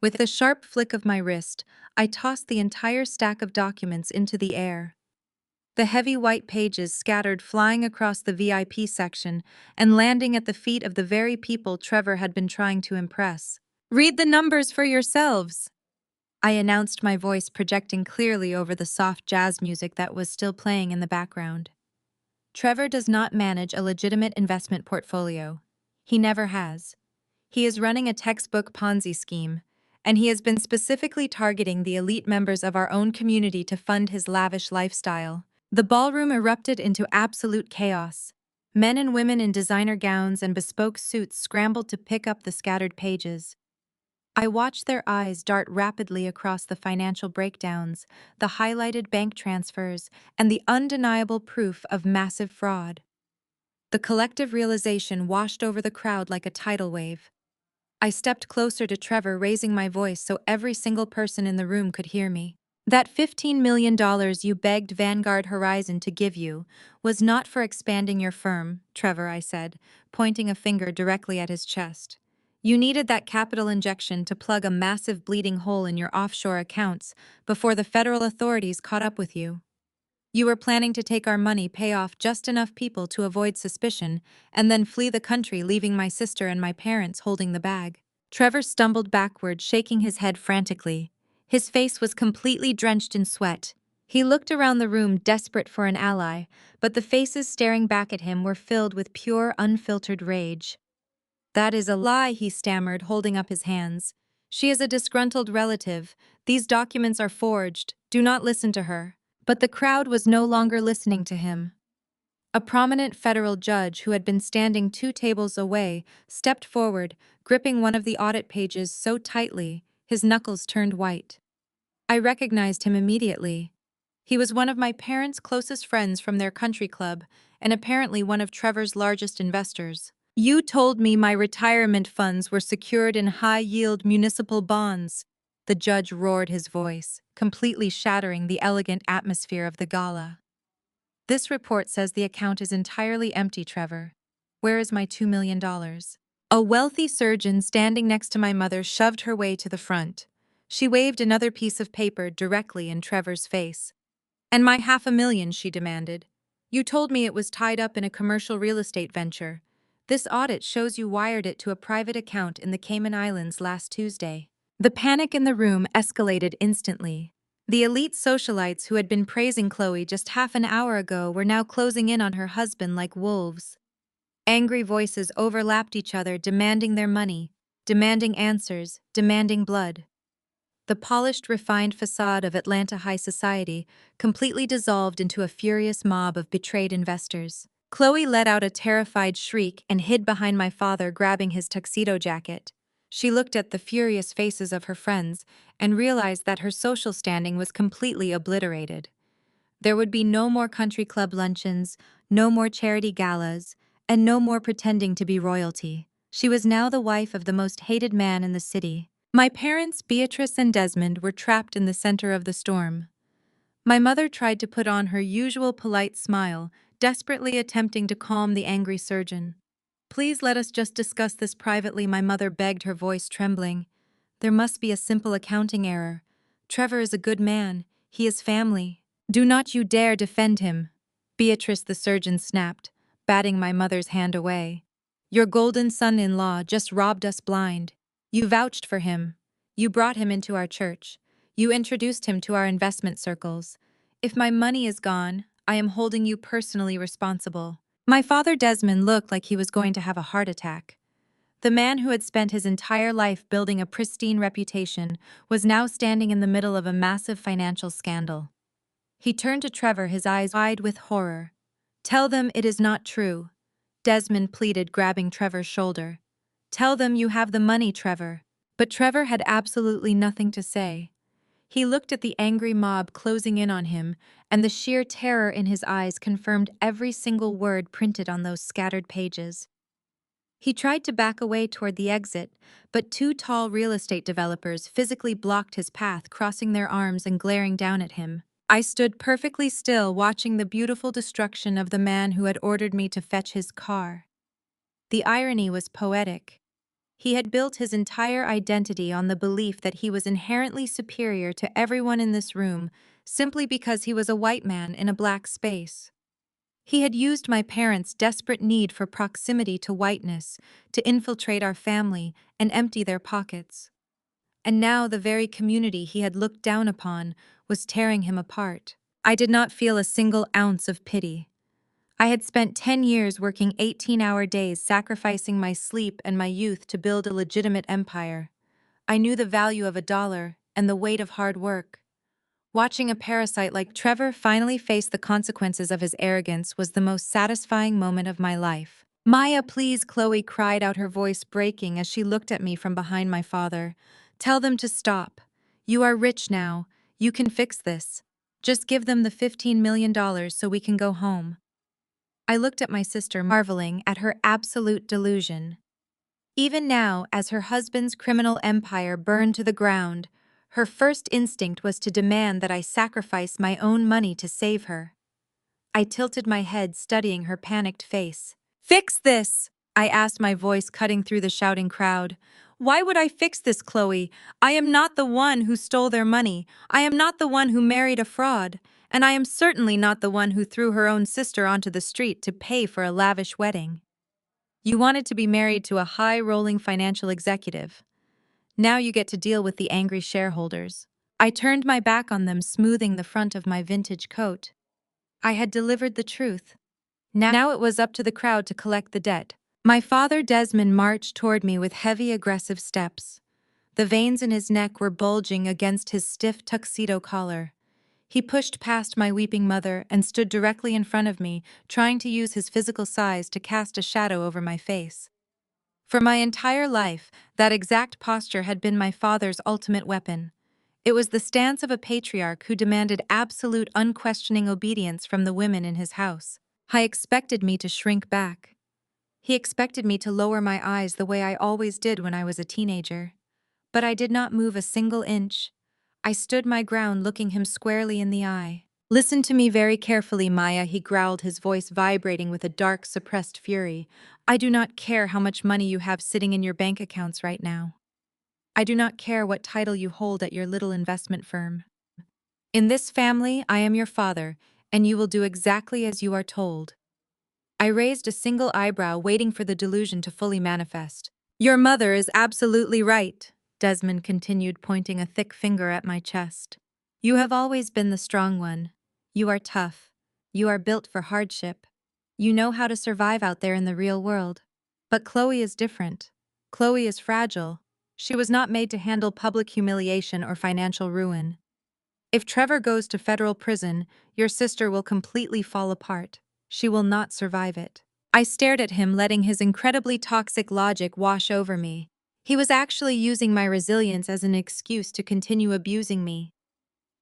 With a sharp flick of my wrist, I tossed the entire stack of documents into the air. The heavy white pages scattered flying across the VIP section and landing at the feet of the very people Trevor had been trying to impress. "Read the numbers for yourselves," I announced, my voice projecting clearly over the soft jazz music that was still playing in the background. Trevor does not manage a legitimate investment portfolio. He never has. He is running a textbook Ponzi scheme, and he has been specifically targeting the elite members of our own community to fund his lavish lifestyle. The ballroom erupted into absolute chaos. Men and women in designer gowns and bespoke suits scrambled to pick up the scattered pages. I watched their eyes dart rapidly across the financial breakdowns, the highlighted bank transfers, and the undeniable proof of massive fraud. The collective realization washed over the crowd like a tidal wave. I stepped closer to Trevor, raising my voice so every single person in the room could hear me. "That $15 million you begged Vanguard Horizon to give you was not for expanding your firm, Trevor," I said, pointing a finger directly at his chest. "You needed that capital injection to plug a massive bleeding hole in your offshore accounts before the federal authorities caught up with you. You were planning to take our money, pay off just enough people to avoid suspicion, and then flee the country, leaving my sister and my parents holding the bag." Trevor stumbled backward, shaking his head frantically. His face was completely drenched in sweat. He looked around the room, desperate for an ally, but the faces staring back at him were filled with pure, unfiltered rage. "That is a lie," he stammered, holding up his hands. "She is a disgruntled relative. These documents are forged. Do not listen to her." But the crowd was no longer listening to him. A prominent federal judge who had been standing 2 tables away stepped forward, gripping one of the audit pages so tightly his knuckles turned white. I recognized him immediately. He was one of my parents' closest friends from their country club, and apparently one of Trevor's largest investors. "You told me my retirement funds were secured in high-yield municipal bonds," the judge roared, his voice completely shattering the elegant atmosphere of the gala. "This report says the account is entirely empty, Trevor. Where is my $2 million? A wealthy surgeon standing next to my mother shoved her way to the front. She waved another piece of paper directly in Trevor's face. "And my $500,000, she demanded. "You told me it was tied up in a commercial real estate venture. This audit shows you wired it to a private account in the Cayman Islands last Tuesday." The panic in the room escalated instantly. The elite socialites who had been praising Chloe just half an hour ago were now closing in on her husband like wolves. Angry voices overlapped each other, demanding their money, demanding answers, demanding blood. The polished, refined facade of Atlanta high society completely dissolved into a furious mob of betrayed investors. Chloe let out a terrified shriek and hid behind my father, grabbing his tuxedo jacket. She looked at the furious faces of her friends and realized that her social standing was completely obliterated. There would be no more country club luncheons, no more charity galas, and no more pretending to be royalty. She was now the wife of the most hated man in the city. My parents, Beatrice and Desmond, were trapped in the center of the storm. My mother tried to put on her usual polite smile, desperately attempting to calm the angry surgeon. "Please let us just discuss this privately," my mother begged, her voice trembling. "There must be a simple accounting error. Trevor is a good man. He is family." "Do not you dare defend him," Beatrice the surgeon snapped, batting my mother's hand away. "Your golden son-in-law just robbed us blind. You vouched for him. You brought him into our church. You introduced him to our investment circles. If my money is gone, I am holding you personally responsible." My father Desmond looked like he was going to have a heart attack. The man who had spent his entire life building a pristine reputation was now standing in the middle of a massive financial scandal. He turned to Trevor, his eyes wide with horror. "Tell them it is not true," Desmond pleaded, grabbing Trevor's shoulder. "Tell them you have the money, Trevor." But Trevor had absolutely nothing to say. He looked at the angry mob closing in on him, and the sheer terror in his eyes confirmed every single word printed on those scattered pages. He tried to back away toward the exit, but two tall real estate developers physically blocked his path, crossing their arms and glaring down at him. I stood perfectly still, watching the beautiful destruction of the man who had ordered me to fetch his car. The irony was poetic. He had built his entire identity on the belief that he was inherently superior to everyone in this room simply because he was a white man in a black space. He had used my parents' desperate need for proximity to whiteness to infiltrate our family and empty their pockets. And now the very community he had looked down upon was tearing him apart. I did not feel a single ounce of pity. I had spent 10 years working 18-hour days, sacrificing my sleep and my youth to build a legitimate empire. I knew the value of a dollar and the weight of hard work. Watching a parasite like Trevor finally face the consequences of his arrogance was the most satisfying moment of my life. "Maya, please," Chloe cried out, her voice breaking as she looked at me from behind my father. "Tell them to stop. You are rich now. You can fix this. Just give them the $15 million so we can go home." I looked at my sister, marveling at her absolute delusion. Even now, as her husband's criminal empire burned to the ground, her first instinct was to demand that I sacrifice my own money to save her. I tilted my head, studying her panicked face. "Fix this!" I asked, my voice cutting through the shouting crowd. "Why would I fix this, Chloe? I am not the one who stole their money. I am not the one who married a fraud. And I am certainly not the one who threw her own sister onto the street to pay for a lavish wedding. You wanted to be married to a high-rolling financial executive. Now you get to deal with the angry shareholders." I turned my back on them, smoothing the front of my vintage coat. I had delivered the truth. Now it was up to the crowd to collect the debt. My father, Desmond, marched toward me with heavy, aggressive steps. The veins in his neck were bulging against his stiff tuxedo collar. He pushed past my weeping mother and stood directly in front of me, trying to use his physical size to cast a shadow over my face. For my entire life, that exact posture had been my father's ultimate weapon. It was the stance of a patriarch who demanded absolute, unquestioning obedience from the women in his house. He expected me to shrink back. He expected me to lower my eyes the way I always did when I was a teenager. But I did not move a single inch. I stood my ground, looking him squarely in the eye. "Listen to me very carefully, Maya," he growled, his voice vibrating with a dark, suppressed fury. "I do not care how much money you have sitting in your bank accounts right now. I do not care what title you hold at your little investment firm. In this family, I am your father, and you will do exactly as you are told." I raised a single eyebrow, waiting for the delusion to fully manifest. "Your mother is absolutely right," Desmond continued, pointing a thick finger at my chest. "You have always been the strong one. You are tough. You are built for hardship. You know how to survive out there in the real world. But Chloe is different. Chloe is fragile. She was not made to handle public humiliation or financial ruin. If Trevor goes to federal prison, your sister will completely fall apart. She will not survive it." I stared at him, letting his incredibly toxic logic wash over me. He was actually using my resilience as an excuse to continue abusing me.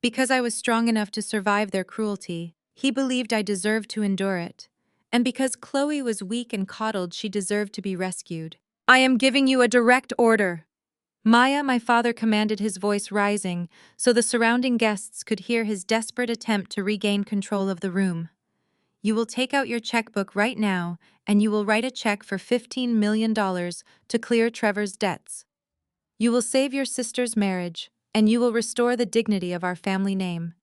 Because I was strong enough to survive their cruelty, he believed I deserved to endure it. And because Chloe was weak and coddled, she deserved to be rescued. "I am giving you a direct order." "Maya," my father commanded, his voice rising, so the surrounding guests could hear his desperate attempt to regain control of the room. "You will take out your checkbook right now, and you will write a check for $15 million to clear Trevor's debts. You will save your sister's marriage, and you will restore the dignity of our family name.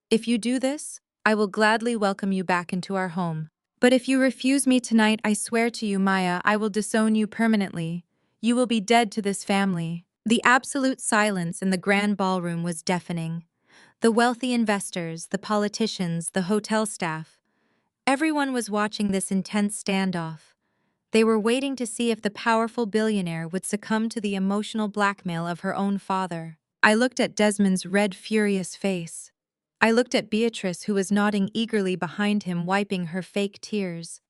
If you do this, I will gladly welcome you back into our home. But if you refuse me tonight, I swear to you, Maya, I will disown you permanently. You will be dead to this family." The absolute silence in the grand ballroom was deafening. The wealthy investors, the politicians, the hotel staff, everyone was watching this intense standoff. They were waiting to see if the powerful billionaire would succumb to the emotional blackmail of her own father. I looked at Desmond's red, furious face. I looked at Beatrice, who was nodding eagerly behind him, wiping her fake tears.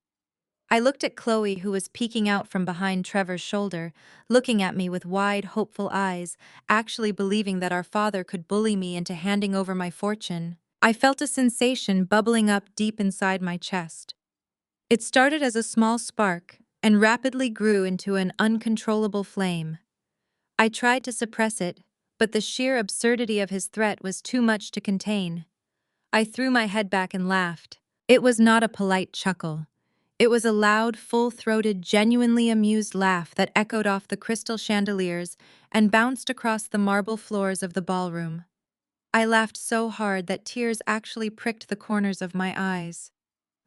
I looked at Chloe, who was peeking out from behind Trevor's shoulder, looking at me with wide, hopeful eyes, actually believing that our father could bully me into handing over my fortune. I felt a sensation bubbling up deep inside my chest. It started as a small spark and rapidly grew into an uncontrollable flame. I tried to suppress it, but the sheer absurdity of his threat was too much to contain. I threw my head back and laughed. It was not a polite chuckle. It was a loud, full-throated, genuinely amused laugh that echoed off the crystal chandeliers and bounced across the marble floors of the ballroom. I laughed so hard that tears actually pricked the corners of my eyes.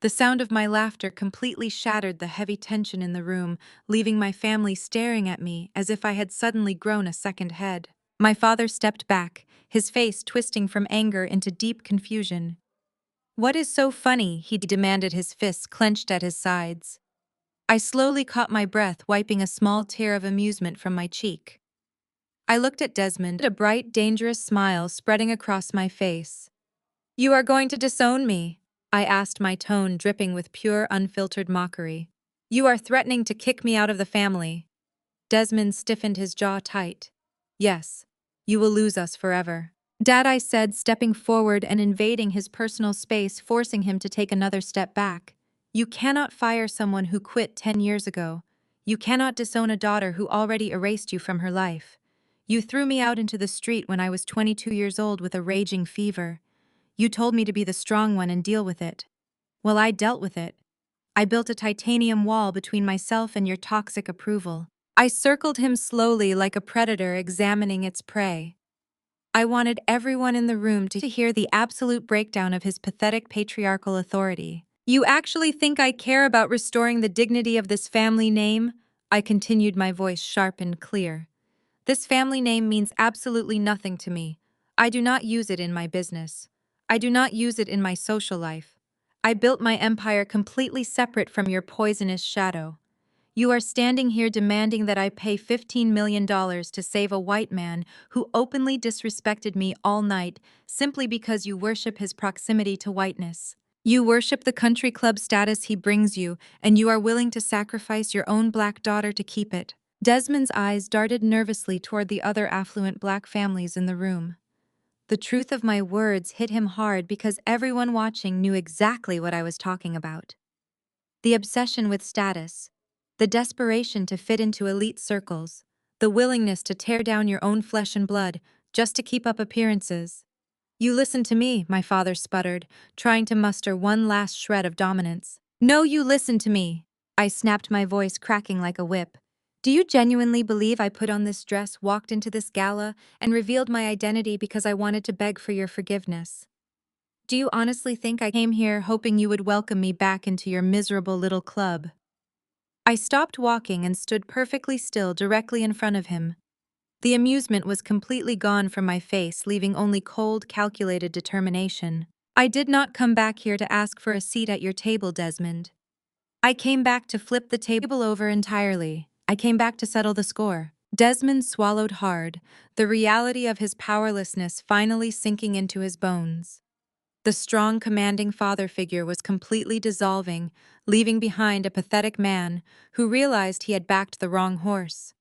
The sound of my laughter completely shattered the heavy tension in the room, leaving my family staring at me as if I had suddenly grown a second head. My father stepped back, his face twisting from anger into deep confusion. "What is so funny?" he demanded, his fists clenched at his sides. I slowly caught my breath, wiping a small tear of amusement from my cheek. I looked at Desmond, a bright, dangerous smile spreading across my face. "You are going to disown me?" I asked, my tone dripping with pure, unfiltered mockery. "You are threatening to kick me out of the family." Desmond stiffened his jaw tight. "Yes, you will lose us forever." "Dad," I said, stepping forward and invading his personal space, forcing him to take another step back. "You cannot fire someone who quit 10 years ago. You cannot disown a daughter who already erased you from her life. You threw me out into the street when I was 22 years old with a raging fever. You told me to be the strong one and deal with it. Well, I dealt with it. I built a titanium wall between myself and your toxic approval." I circled him slowly like a predator examining its prey. I wanted everyone in the room to hear the absolute breakdown of his pathetic patriarchal authority. "You actually think I care about restoring the dignity of this family name?" I continued, my voice sharp and clear. "This family name means absolutely nothing to me. I do not use it in my business. I do not use it in my social life. I built my empire completely separate from your poisonous shadow. You are standing here demanding that I pay $15 million to save a white man who openly disrespected me all night simply because you worship his proximity to whiteness. You worship the country club status he brings you, and you are willing to sacrifice your own black daughter to keep it." Desmond's eyes darted nervously toward the other affluent black families in the room. The truth of my words hit him hard because everyone watching knew exactly what I was talking about. The obsession with status, the desperation to fit into elite circles, the willingness to tear down your own flesh and blood just to keep up appearances. "You listen to me," my father sputtered, trying to muster one last shred of dominance. "No, you listen to me," I snapped, my voice cracking like a whip. "Do you genuinely believe I put on this dress, walked into this gala, and revealed my identity because I wanted to beg for your forgiveness? Do you honestly think I came here hoping you would welcome me back into your miserable little club?" I stopped walking and stood perfectly still directly in front of him. The amusement was completely gone from my face, leaving only cold, calculated determination. "I did not come back here to ask for a seat at your table, Desmond. I came back to flip the table over entirely. I came back to settle the score." Desmond swallowed hard, the reality of his powerlessness finally sinking into his bones. The strong, commanding father figure was completely dissolving, leaving behind a pathetic man who realized he had backed the wrong horse.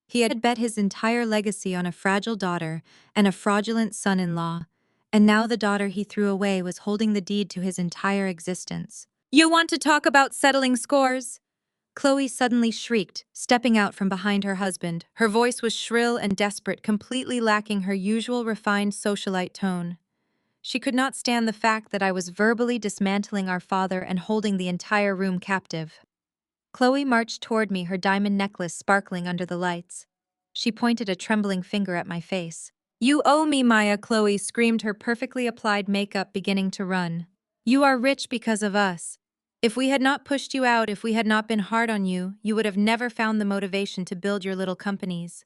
He had bet his entire legacy on a fragile daughter and a fraudulent son-in-law, and now the daughter he threw away was holding the deed to his entire existence. "You want to talk about settling scores?" Chloe suddenly shrieked, stepping out from behind her husband. Her voice was shrill and desperate, completely lacking her usual refined socialite tone. She could not stand the fact that I was verbally dismantling our father and holding the entire room captive. Chloe marched toward me, her diamond necklace sparkling under the lights. She pointed a trembling finger at my face. "You owe me, Maya," Chloe screamed, her perfectly applied makeup beginning to run. "You are rich because of us. If we had not pushed you out, if we had not been hard on you, you would have never found the motivation to build your little companies.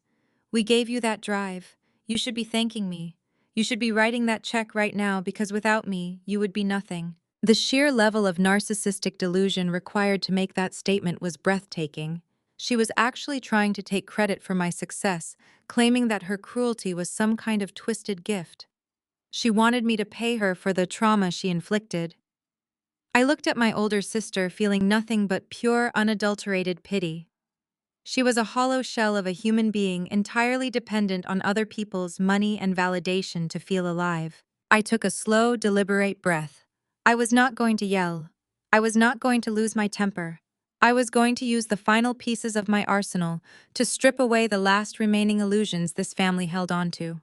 We gave you that drive. You should be thanking me. You should be writing that check right now because without me, you would be nothing." The sheer level of narcissistic delusion required to make that statement was breathtaking. She was actually trying to take credit for my success, claiming that her cruelty was some kind of twisted gift. She wanted me to pay her for the trauma she inflicted. I looked at my older sister, feeling nothing but pure, unadulterated pity. She was a hollow shell of a human being entirely dependent on other people's money and validation to feel alive. I took a slow, deliberate breath. I was not going to yell. I was not going to lose my temper. I was going to use the final pieces of my arsenal to strip away the last remaining illusions this family held on to.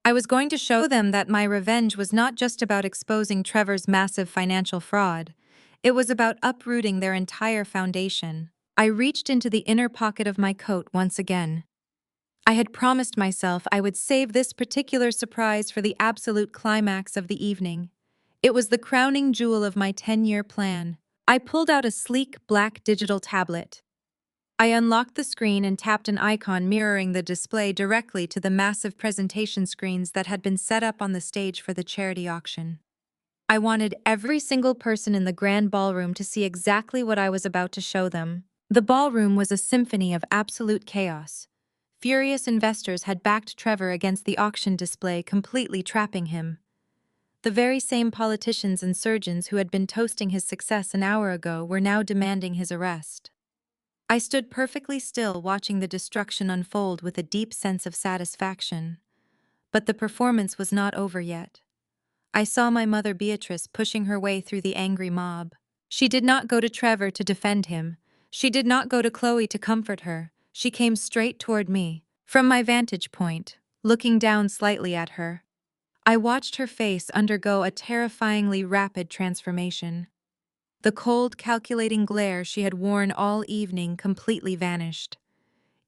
I was going to show them that my revenge was not just about exposing Trevor's massive financial fraud. It was about uprooting their entire foundation. I reached into the inner pocket of my coat once again. I had promised myself I would save this particular surprise for the absolute climax of the evening. It was the crowning jewel of my 10-year plan. I pulled out a sleek black digital tablet. I unlocked the screen and tapped an icon mirroring the display directly to the massive presentation screens that had been set up on the stage for the charity auction. I wanted every single person in the grand ballroom to see exactly what I was about to show them. The ballroom was a symphony of absolute chaos. Furious investors had backed Trevor against the auction display, completely trapping him. The very same politicians and surgeons who had been toasting his success an hour ago were now demanding his arrest. I stood perfectly still, watching the destruction unfold with a deep sense of satisfaction. But the performance was not over yet. I saw my mother Beatrice pushing her way through the angry mob. She did not go to Trevor to defend him. She did not go to Chloe to comfort her. She came straight toward me. From my vantage point, looking down slightly at her, I watched her face undergo a terrifyingly rapid transformation. The cold, calculating glare she had worn all evening completely vanished.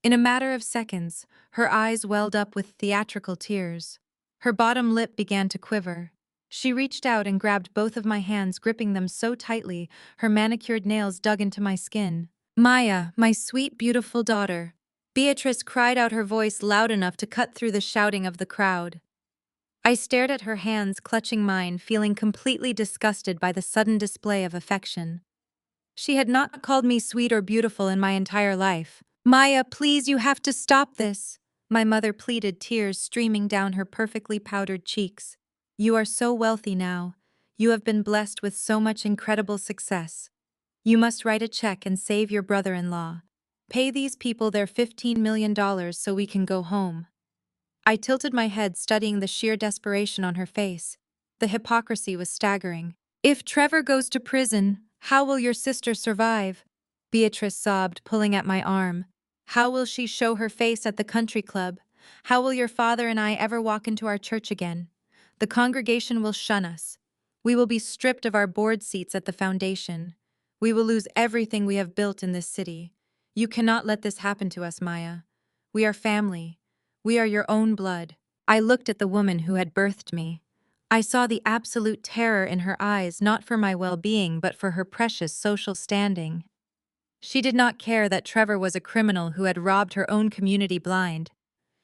In a matter of seconds, her eyes welled up with theatrical tears. Her bottom lip began to quiver. She reached out and grabbed both of my hands, gripping them so tightly, her manicured nails dug into my skin. "Maya, my sweet, beautiful daughter." Beatrice cried out, her voice loud enough to cut through the shouting of the crowd. I stared at her hands clutching mine, feeling completely disgusted by the sudden display of affection. She had not called me sweet or beautiful in my entire life. "Maya, please, you have to stop this," my mother pleaded, tears streaming down her perfectly powdered cheeks. "You are so wealthy now. You have been blessed with so much incredible success. You must write a check and save your brother-in-law. Pay these people their $15 million so we can go home." I tilted my head, studying the sheer desperation on her face. The hypocrisy was staggering. "If Trevor goes to prison, how will your sister survive?" Beatrice sobbed, pulling at my arm. "How will she show her face at the country club? How will your father and I ever walk into our church again? The congregation will shun us. We will be stripped of our board seats at the foundation. We will lose everything we have built in this city. You cannot let this happen to us, Maya. We are family. We are your own blood." I looked at the woman who had birthed me. I saw the absolute terror in her eyes, not for my well-being but for her precious social standing. She did not care that Trevor was a criminal who had robbed her own community blind.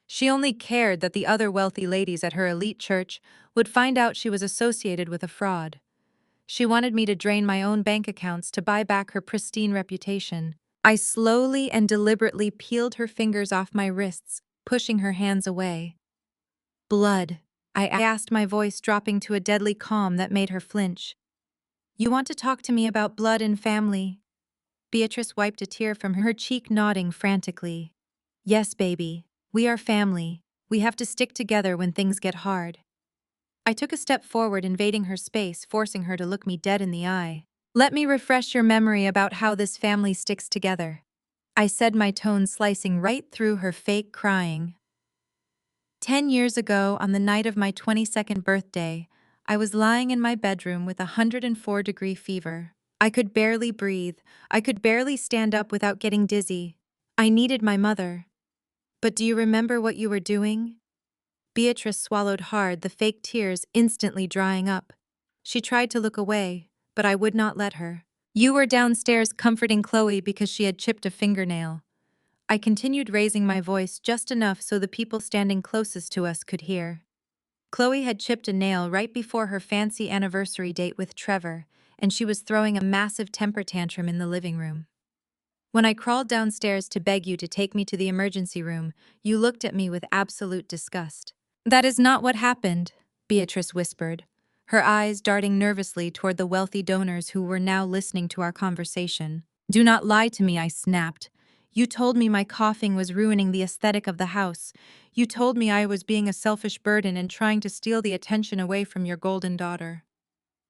She only cared that the other wealthy ladies at her elite church would find out she was associated with a fraud. She wanted me to drain my own bank accounts to buy back her pristine reputation. I slowly and deliberately peeled her fingers off my wrists, pushing her hands away. "Blood," I asked, my voice dropping to a deadly calm that made her flinch. "You want to talk to me about blood and family?" Beatrice wiped a tear from her cheek, nodding frantically. "Yes, baby. We are family. We have to stick together when things get hard." I took a step forward, invading her space, forcing her to look me dead in the eye. "Let me refresh your memory about how this family sticks together," I said, my tone slicing right through her fake crying. 10 years ago, on the night of my 22nd birthday, I was lying in my bedroom with a 104-degree fever. I could barely breathe. I could barely stand up without getting dizzy. I needed my mother. "But do you remember what you were doing?" Beatrice swallowed hard, the fake tears instantly drying up. She tried to look away, but I would not let her. "You were downstairs comforting Chloe because she had chipped a fingernail." I continued, raising my voice just enough so the people standing closest to us could hear. Chloe had chipped a nail right before her fancy anniversary date with Trevor, and she was throwing a massive temper tantrum in the living room. "When I crawled downstairs to beg you to take me to the emergency room, you looked at me with absolute disgust." "That is not what happened," Beatrice whispered. her eyes darting nervously toward the wealthy donors who were now listening to our conversation. "Do not lie to me," I snapped. "You told me my coughing was ruining the aesthetic of the house. You told me I was being a selfish burden and trying to steal the attention away from your golden daughter.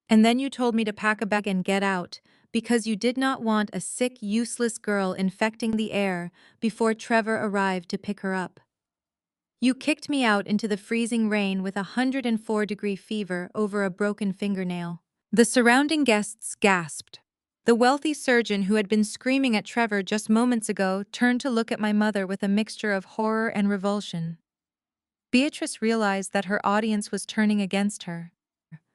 And then you told me to pack a bag and get out, because you did not want a sick, useless girl infecting the air before Trevor arrived to pick her up. You kicked me out into the freezing rain with a 104-degree fever over a broken fingernail." The surrounding guests gasped. The wealthy surgeon who had been screaming at Trevor just moments ago turned to look at my mother with a mixture of horror and revulsion. Beatrice realized that her audience was turning against her.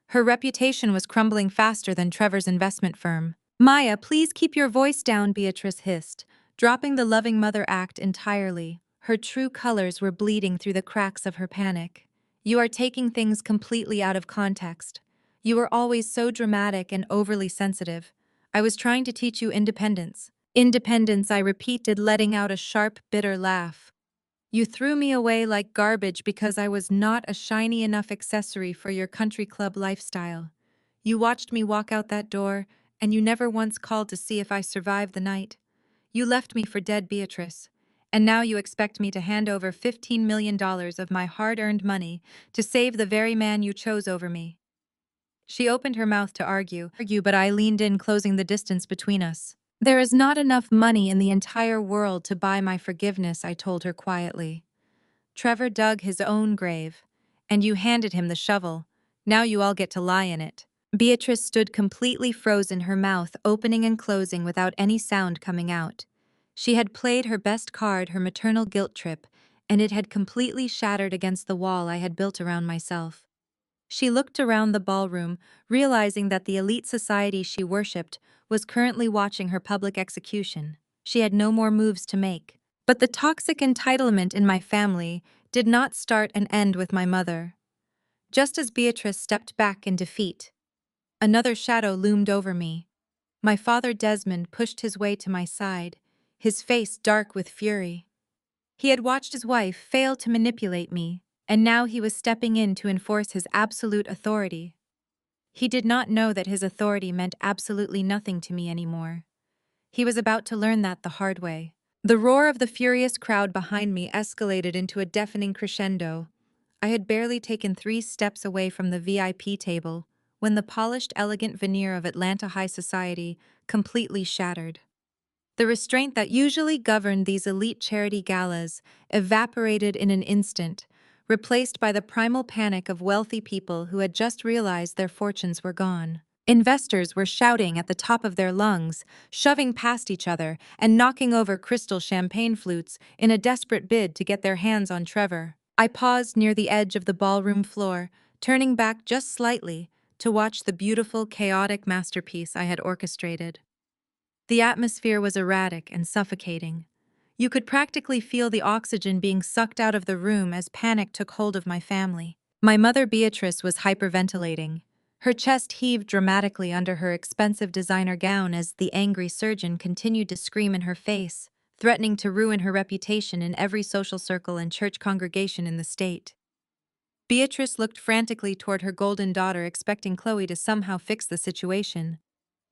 Her reputation was crumbling faster than Trevor's investment firm. "Maya, please keep your voice down," Beatrice hissed, dropping the loving mother act entirely. Her true colors were bleeding through the cracks of her panic. "You are taking things completely out of context. You are always so dramatic and overly sensitive. I was trying to teach you independence." "Independence," I repeated, letting out a sharp, bitter laugh. "You threw me away like garbage because I was not a shiny enough accessory for your country club lifestyle. You watched me walk out that door, and you never once called to see if I survived the night. You left me for dead, Beatrice. And now you expect me to hand over $15 million of my hard-earned money to save the very man you chose over me." She opened her mouth to argue, but I leaned in, closing the distance between us. "There is not enough money in the entire world to buy my forgiveness," I told her quietly. "Trevor dug his own grave, and you handed him the shovel. Now you all get to lie in it." Beatrice stood completely frozen, her mouth opening and closing without any sound coming out. She had played her best card, her maternal guilt trip, and it had completely shattered against the wall I had built around myself. She looked around the ballroom, realizing that the elite society she worshipped was currently watching her public execution. She had no more moves to make. But the toxic entitlement in my family did not start and end with my mother. Just as Beatrice stepped back in defeat, another shadow loomed over me. My father Desmond pushed his way to my side, his face dark with fury. He had watched his wife fail to manipulate me, and now he was stepping in to enforce his absolute authority. He did not know that his authority meant absolutely nothing to me anymore. He was about to learn that the hard way. The roar of the furious crowd behind me escalated into a deafening crescendo. I had barely taken 3 steps away from the VIP table when the polished, elegant veneer of Atlanta high society completely shattered. The restraint that usually governed these elite charity galas evaporated in an instant, replaced by the primal panic of wealthy people who had just realized their fortunes were gone. Investors were shouting at the top of their lungs, shoving past each other and knocking over crystal champagne flutes in a desperate bid to get their hands on Trevor. I paused near the edge of the ballroom floor, turning back just slightly to watch the beautiful, chaotic masterpiece I had orchestrated. The atmosphere was erratic and suffocating. You could practically feel the oxygen being sucked out of the room as panic took hold of my family. My mother Beatrice was hyperventilating. Her chest heaved dramatically under her expensive designer gown as the angry surgeon continued to scream in her face, threatening to ruin her reputation in every social circle and church congregation in the state. Beatrice looked frantically toward her golden daughter, expecting Chloe to somehow fix the situation.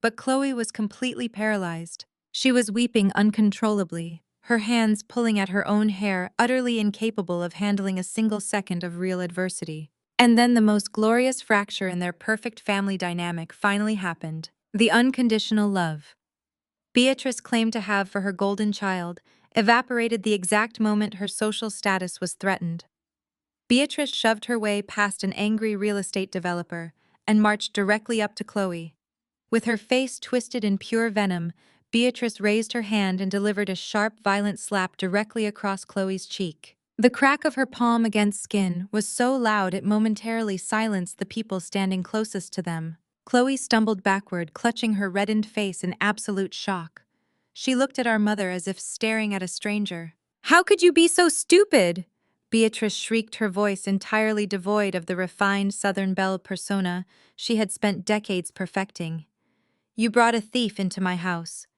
But Chloe was completely paralyzed. She was weeping uncontrollably, her hands pulling at her own hair, utterly incapable of handling a single second of real adversity. And then the most glorious fracture in their perfect family dynamic finally happened: the unconditional love Beatrice claimed to have for her golden child evaporated the exact moment her social status was threatened. Beatrice shoved her way past an angry real estate developer and marched directly up to Chloe. With her face twisted in pure venom, Beatrice raised her hand and delivered a sharp, violent slap directly across Chloe's cheek. The crack of her palm against skin was so loud it momentarily silenced the people standing closest to them. Chloe stumbled backward, clutching her reddened face in absolute shock. She looked at our mother as if staring at a stranger. "How could you be so stupid?" Beatrice shrieked, her voice entirely devoid of the refined Southern belle persona she had spent decades perfecting. "You brought a thief into my house.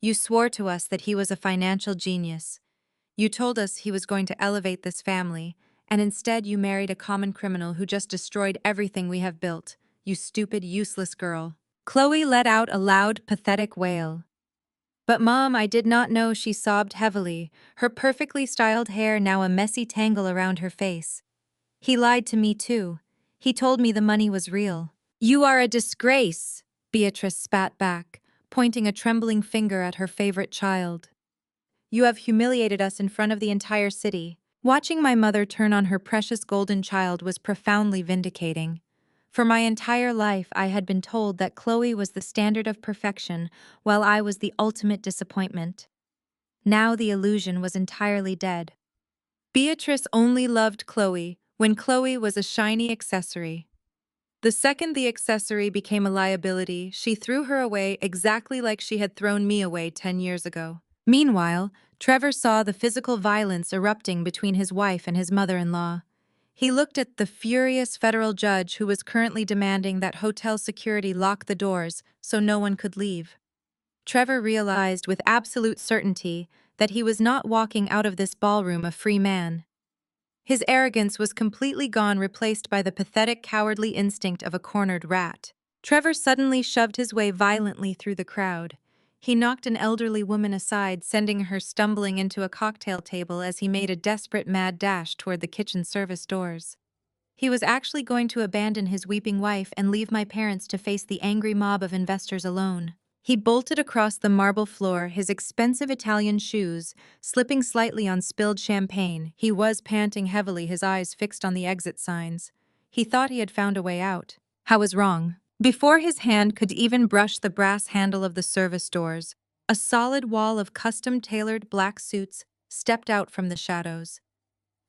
You swore to us that he was a financial genius. You told us he was going to elevate this family, and instead you married a common criminal who just destroyed everything we have built. you stupid, useless girl." Chloe let out a loud, pathetic wail. "But Mom, I did not know," she sobbed heavily, her perfectly styled hair now a messy tangle around her face. "He lied to me too. He told me the money was real." "You are a disgrace," Beatrice spat back, pointing a trembling finger at her favorite child. "You have humiliated us in front of the entire city." Watching my mother turn on her precious golden child was profoundly vindicating. For my entire life, I had been told that Chloe was the standard of perfection, while I was the ultimate disappointment. Now the illusion was entirely dead. Beatrice only loved Chloe when Chloe was a shiny accessory. The second the accessory became a liability, she threw her away exactly like she had thrown me away 10 years ago. Meanwhile, Trevor saw the physical violence erupting between his wife and his mother-in-law. He looked at the furious federal judge who was currently demanding that hotel security lock the doors so no one could leave. Trevor realized with absolute certainty that he was not walking out of this ballroom a free man. His arrogance was completely gone, replaced by the pathetic, cowardly instinct of a cornered rat. Trevor suddenly shoved his way violently through the crowd. He knocked an elderly woman aside, sending her stumbling into a cocktail table as he made a desperate mad dash toward the kitchen service doors. He was actually going to abandon his weeping wife and leave my parents to face the angry mob of investors alone. He bolted across the marble floor, his expensive Italian shoes slipping slightly on spilled champagne. He was panting heavily, his eyes fixed on the exit signs. He thought he had found a way out. I was wrong. Before his hand could even brush the brass handle of the service doors, a solid wall of custom-tailored black suits stepped out from the shadows.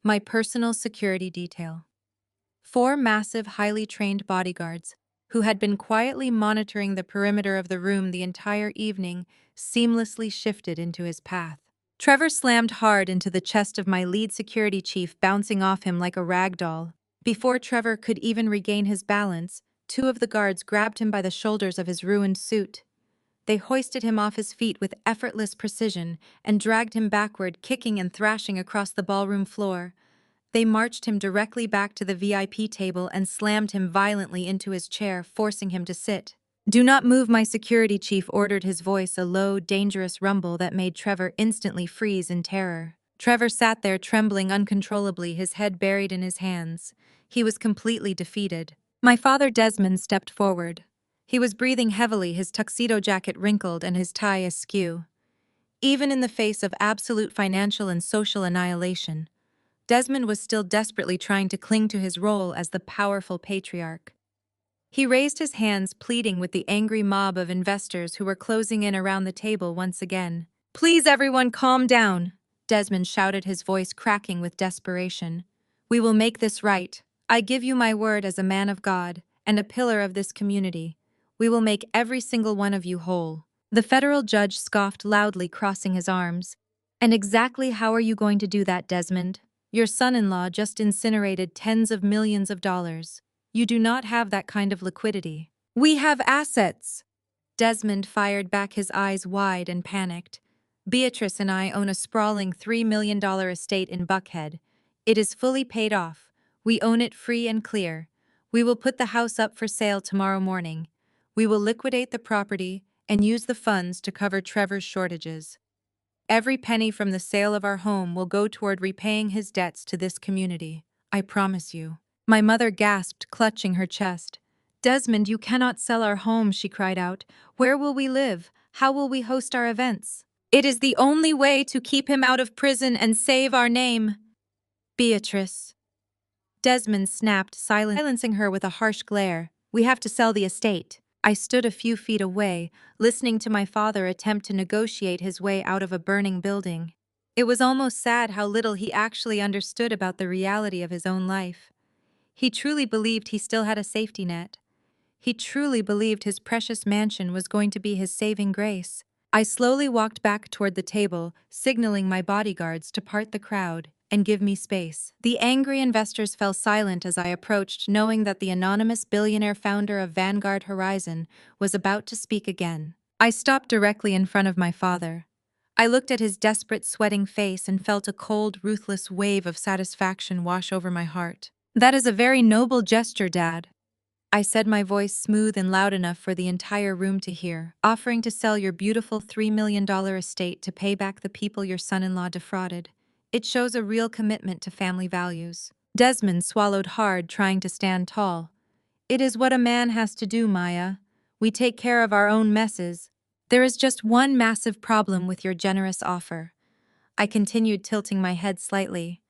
My personal security detail. 4 massive, highly trained bodyguards, who had been quietly monitoring the perimeter of the room the entire evening, seamlessly shifted into his path. Trevor slammed hard into the chest of my lead security chief, bouncing off him like a rag doll. Before Trevor could even regain his balance, 2 of the guards grabbed him by the shoulders of his ruined suit. They hoisted him off his feet with effortless precision and dragged him backward, kicking and thrashing across the ballroom floor. They marched him directly back to the VIP table and slammed him violently into his chair, forcing him to sit. "Do not move," my security chief ordered, his voice a low, dangerous rumble that made Trevor instantly freeze in terror. Trevor sat there trembling uncontrollably, his head buried in his hands. He was completely defeated. My father Desmond stepped forward. He was breathing heavily, his tuxedo jacket wrinkled and his tie askew. Even in the face of absolute financial and social annihilation, Desmond was still desperately trying to cling to his role as the powerful patriarch. He raised his hands, pleading with the angry mob of investors who were closing in around the table once again. "Please, everyone, calm down," Desmond shouted, his voice cracking with desperation. "We will make this right. I give you my word as a man of God and a pillar of this community. We will make every single one of you whole." The federal judge scoffed loudly, crossing his arms. "And exactly how are you going to do that, Desmond? Your son-in-law just incinerated tens of millions of dollars. You do not have that kind of liquidity." "We have assets," Desmond fired back, his eyes wide and panicked. "Beatrice and I own a sprawling $3 million estate in Buckhead. It is fully paid off. We own it free and clear. We will put the house up for sale tomorrow morning. We will liquidate the property and use the funds to cover Trevor's shortages. Every penny from the sale of our home will go toward repaying his debts to this community. I promise you." My mother gasped, clutching her chest. "Desmond, you cannot sell our home," she cried out. "Where will we live? How will we host our events?" "It is the only way to keep him out of prison and save our name." "Beatrice," Desmond snapped, silencing her with a harsh glare. "We have to sell the estate." I stood a few feet away, listening to my father attempt to negotiate his way out of a burning building. It was almost sad how little he actually understood about the reality of his own life. He truly believed he still had a safety net. He truly believed his precious mansion was going to be his saving grace. I slowly walked back toward the table, signaling my bodyguards to part the crowd and give me space. The angry investors fell silent as I approached, knowing that the anonymous billionaire founder of Vanguard Horizon was about to speak again. I stopped directly in front of my father. I looked at his desperate, sweating face and felt a cold, ruthless wave of satisfaction wash over my heart. "That is a very noble gesture, Dad." I said, my voice smooth and loud enough for the entire room to hear, offering to sell your beautiful $3 million estate to pay back the people your son-in-law defrauded. It shows a real commitment to family values. Desmond swallowed hard, trying to stand tall. It is what a man has to do, Maya. We take care of our own messes. There is just one massive problem with your generous offer. I continued, tilting my head slightly.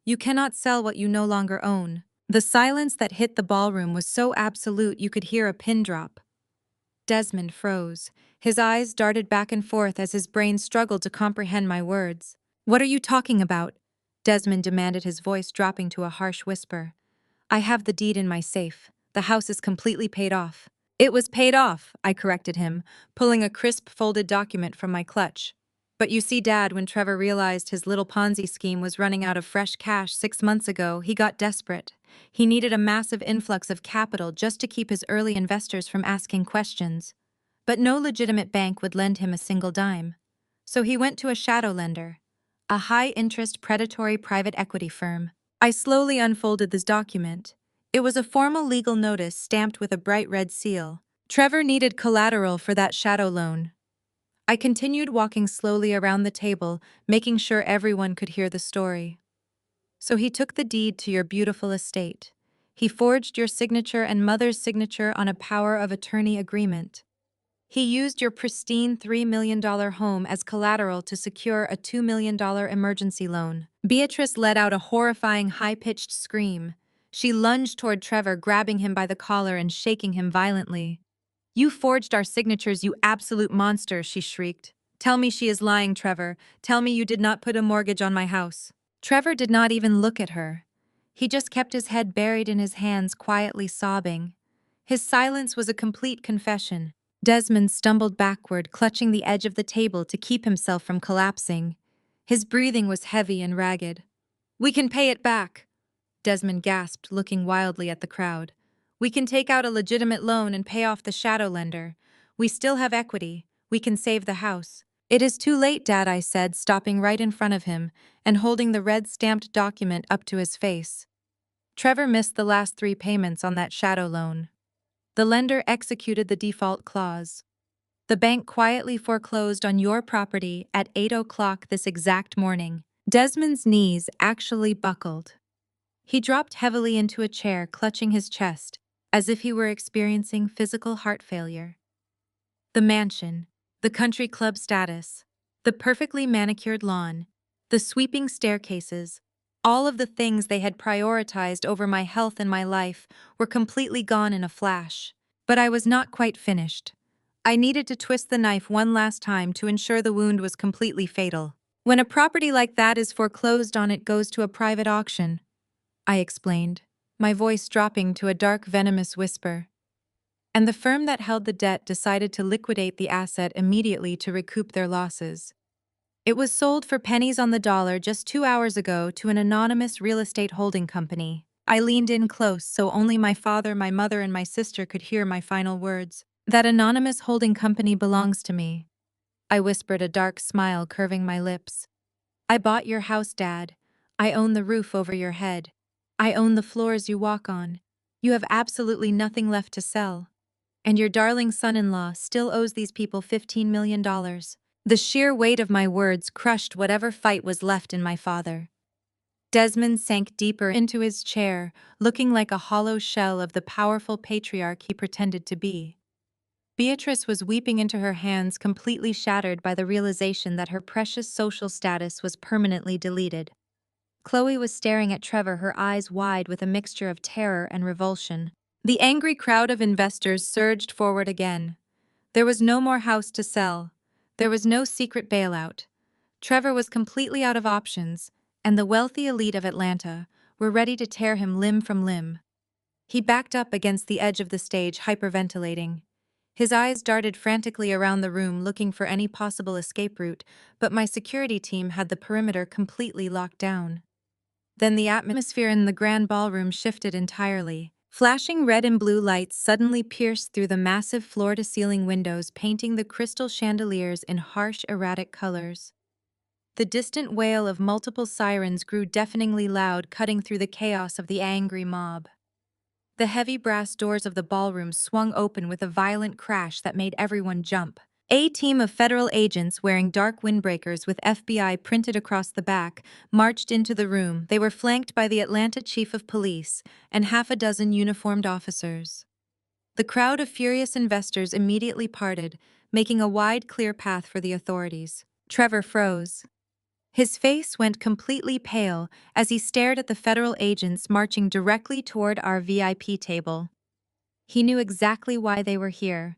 You cannot sell what you no longer own. The silence that hit the ballroom was so absolute you could hear a pin drop. Desmond froze. His eyes darted back and forth as his brain struggled to comprehend my words. What are you talking about? Desmond demanded, his voice dropping to a harsh whisper. I have the deed in my safe. The house is completely paid off. It was paid off, I corrected him, pulling a crisp folded document from my clutch. But you see, Dad, when Trevor realized his little Ponzi scheme was running out of fresh cash 6 months ago, he got desperate. He needed a massive influx of capital just to keep his early investors from asking questions. But no legitimate bank would lend him a single dime. So he went to a shadow lender, a high-interest predatory private equity firm. I slowly unfolded this document. It was a formal legal notice stamped with a bright red seal. Trevor needed collateral for that shadow loan. I continued walking slowly around the table, making sure everyone could hear the story. So he took the deed to your beautiful estate. He forged your signature and mother's signature on a power of attorney agreement. He used your pristine $3 million home as collateral to secure a $2 million emergency loan. Beatrice let out a horrifying high-pitched scream. She lunged toward Trevor, grabbing him by the collar and shaking him violently. You forged our signatures, you absolute monster, she shrieked. Tell me she is lying, Trevor. Tell me you did not put a mortgage on my house. Trevor did not even look at her. He just kept his head buried in his hands, quietly sobbing. His silence was a complete confession. Desmond stumbled backward, clutching the edge of the table to keep himself from collapsing. His breathing was heavy and ragged. We can pay it back, Desmond gasped, looking wildly at the crowd. We can take out a legitimate loan and pay off the shadow lender. We still have equity. We can save the house. It is too late, Dad, I said, stopping right in front of him and holding the red-stamped document up to his face. Trevor missed the last 3 payments on that shadow loan. The lender executed the default clause. The bank quietly foreclosed on your property at 8 o'clock this exact morning. Desmond's knees actually buckled. He dropped heavily into a chair, clutching his chest, as if he were experiencing physical heart failure. The mansion, the country club status, the perfectly manicured lawn, the sweeping staircases, all of the things they had prioritized over my health and my life were completely gone in a flash. But I was not quite finished. I needed to twist the knife one last time to ensure the wound was completely fatal. When a property like that is foreclosed on, it goes to a private auction, I explained, my voice dropping to a dark, venomous whisper. And the firm that held the debt decided to liquidate the asset immediately to recoup their losses. It was sold for pennies on the dollar just 2 hours ago to an anonymous real estate holding company. I leaned in close so only my father, my mother, and my sister could hear my final words. That anonymous holding company belongs to me, I whispered, a dark smile curving my lips. I bought your house, Dad. I own the roof over your head. I own the floors you walk on. You have absolutely nothing left to sell. And your darling son-in-law still owes these people $15 million. The sheer weight of my words crushed whatever fight was left in my father. Desmond sank deeper into his chair, looking like a hollow shell of the powerful patriarch he pretended to be. Beatrice was weeping into her hands, completely shattered by the realization that her precious social status was permanently deleted. Chloe was staring at Trevor, her eyes wide with a mixture of terror and revulsion. The angry crowd of investors surged forward again. There was no more house to sell. There was no secret bailout. Trevor was completely out of options, and the wealthy elite of Atlanta were ready to tear him limb from limb. He backed up against the edge of the stage, hyperventilating. His eyes darted frantically around the room, looking for any possible escape route, but my security team had the perimeter completely locked down. Then the atmosphere in the grand ballroom shifted entirely. Flashing red and blue lights suddenly pierced through the massive floor-to-ceiling windows, painting the crystal chandeliers in harsh, erratic colors. The distant wail of multiple sirens grew deafeningly loud, cutting through the chaos of the angry mob. The heavy brass doors of the ballroom swung open with a violent crash that made everyone jump. A team of federal agents wearing dark windbreakers with FBI printed across the back marched into the room. They were flanked by the Atlanta chief of police and half a dozen uniformed officers. The crowd of furious investors immediately parted, making a wide, clear path for the authorities. Trevor froze. His face went completely pale as he stared at the federal agents marching directly toward our VIP table. He knew exactly why they were here.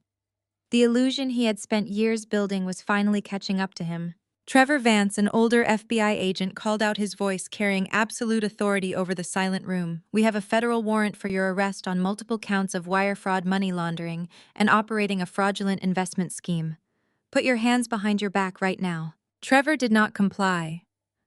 The illusion he had spent years building was finally catching up to him. Trevor Vance, an older FBI agent, called out, his voice carrying absolute authority over the silent room. "We have a federal warrant for your arrest on multiple counts of wire fraud, money laundering, and operating a fraudulent investment scheme. Put your hands behind your back right now." Trevor did not comply.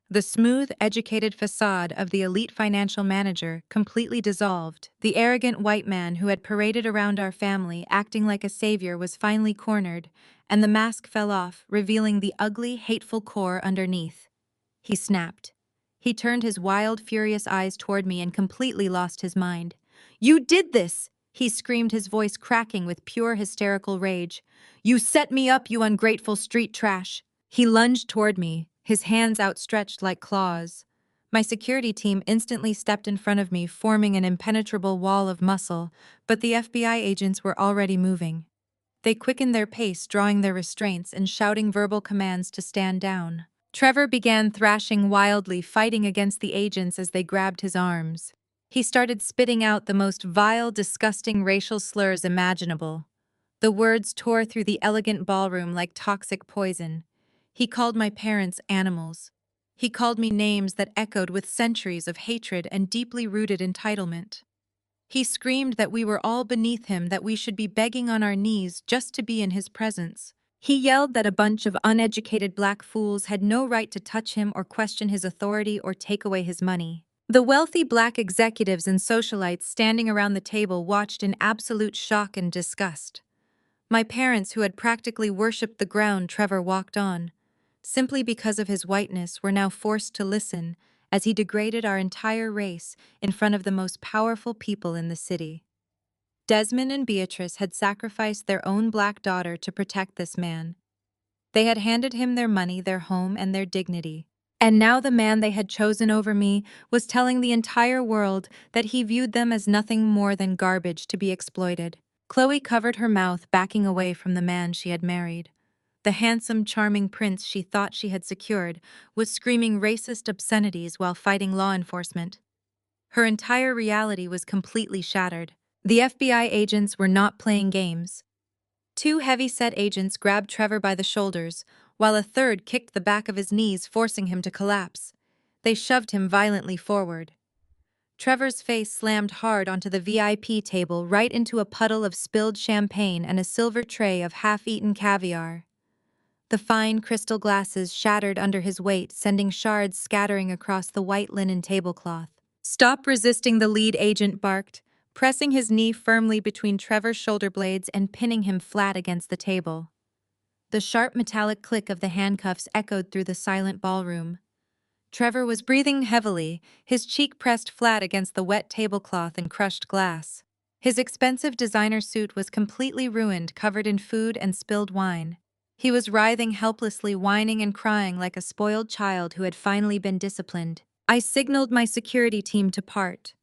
The smooth, educated facade of the elite financial manager completely dissolved. The arrogant white man who had paraded around our family acting like a savior was finally cornered, and the mask fell off, revealing the ugly, hateful core underneath. He snapped. He turned his wild, furious eyes toward me and completely lost his mind. "You did this!" he screamed, his voice cracking with pure hysterical rage. "You set me up, you ungrateful street trash!" He lunged toward me, his hands outstretched like claws. My security team instantly stepped in front of me, forming an impenetrable wall of muscle, but the FBI agents were already moving. They quickened their pace, drawing their restraints and shouting verbal commands to stand down. Trevor began thrashing wildly, fighting against the agents as they grabbed his arms. He started spitting out the most vile, disgusting racial slurs imaginable. The words tore through the elegant ballroom like toxic poison. He called my parents animals. He called me names that echoed with centuries of hatred and deeply rooted entitlement. He screamed that we were all beneath him, that we should be begging on our knees just to be in his presence. He yelled that a bunch of uneducated black fools had no right to touch him or question his authority or take away his money. The wealthy black executives and socialites standing around the table watched in absolute shock and disgust. My parents, who had practically worshipped the ground Trevor walked on, simply because of his whiteness, were now forced to listen as he degraded our entire race in front of the most powerful people in the city. Desmond and Beatrice had sacrificed their own black daughter to protect this man. They had handed him their money, their home, and their dignity. And now the man they had chosen over me was telling the entire world that he viewed them as nothing more than garbage to be exploited. Chloe covered her mouth, backing away from the man she had married. The handsome, charming prince she thought she had secured was screaming racist obscenities while fighting law enforcement. Her entire reality was completely shattered. The FBI agents were not playing games. Two heavy-set agents grabbed Trevor by the shoulders, while a third kicked the back of his knees, forcing him to collapse. They shoved him violently forward. Trevor's face slammed hard onto the VIP table, right into a puddle of spilled champagne and a silver tray of half-eaten caviar. The fine crystal glasses shattered under his weight, sending shards scattering across the white linen tablecloth. "Stop resisting," the lead agent barked, pressing his knee firmly between Trevor's shoulder blades and pinning him flat against the table. The sharp metallic click of the handcuffs echoed through the silent ballroom. Trevor was breathing heavily, his cheek pressed flat against the wet tablecloth and crushed glass. His expensive designer suit was completely ruined, covered in food and spilled wine. He was writhing helplessly, whining and crying like a spoiled child who had finally been disciplined. I signaled my security team to part.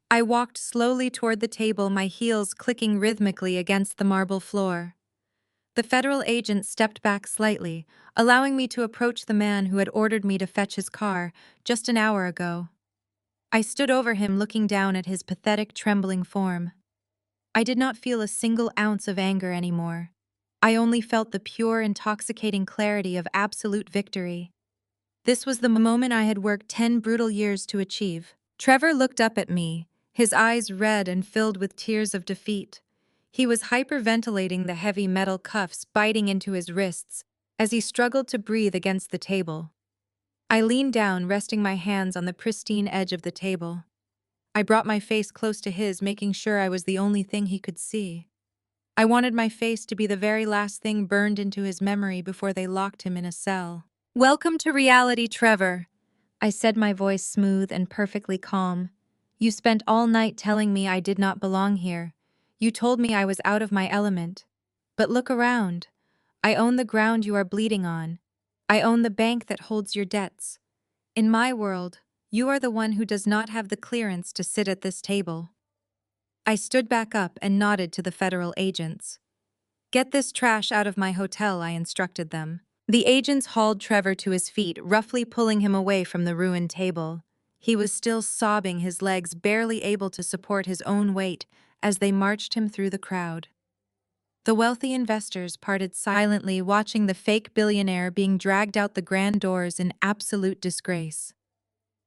I walked slowly toward the table, my heels clicking rhythmically against the marble floor. The federal agent stepped back slightly, allowing me to approach the man who had ordered me to fetch his car just an hour ago. I stood over him, looking down at his pathetic, trembling form. I did not feel a single ounce of anger anymore. I only felt the pure, intoxicating clarity of absolute victory. This was the moment I had worked 10 brutal years to achieve. Trevor looked up at me, his eyes red and filled with tears of defeat. He was hyperventilating, the heavy metal cuffs biting into his wrists as he struggled to breathe against the table. I leaned down, resting my hands on the pristine edge of the table. I brought my face close to his, making sure I was the only thing he could see. I wanted my face to be the very last thing burned into his memory before they locked him in a cell. "Welcome to reality, Trevor," I said, my voice smooth and perfectly calm. You spent all night telling me I did not belong here. You told me I was out of my element. But look around. I own the ground you are bleeding on. I own the bank that holds your debts. In my world, you are the one who does not have the clearance to sit at this table. I stood back up and nodded to the federal agents. Get this trash out of my hotel, I instructed them. The agents hauled Trevor to his feet, roughly pulling him away from the ruined table. He was still sobbing, his legs barely able to support his own weight, as they marched him through the crowd. The wealthy investors parted silently, watching the fake billionaire being dragged out the grand doors in absolute disgrace.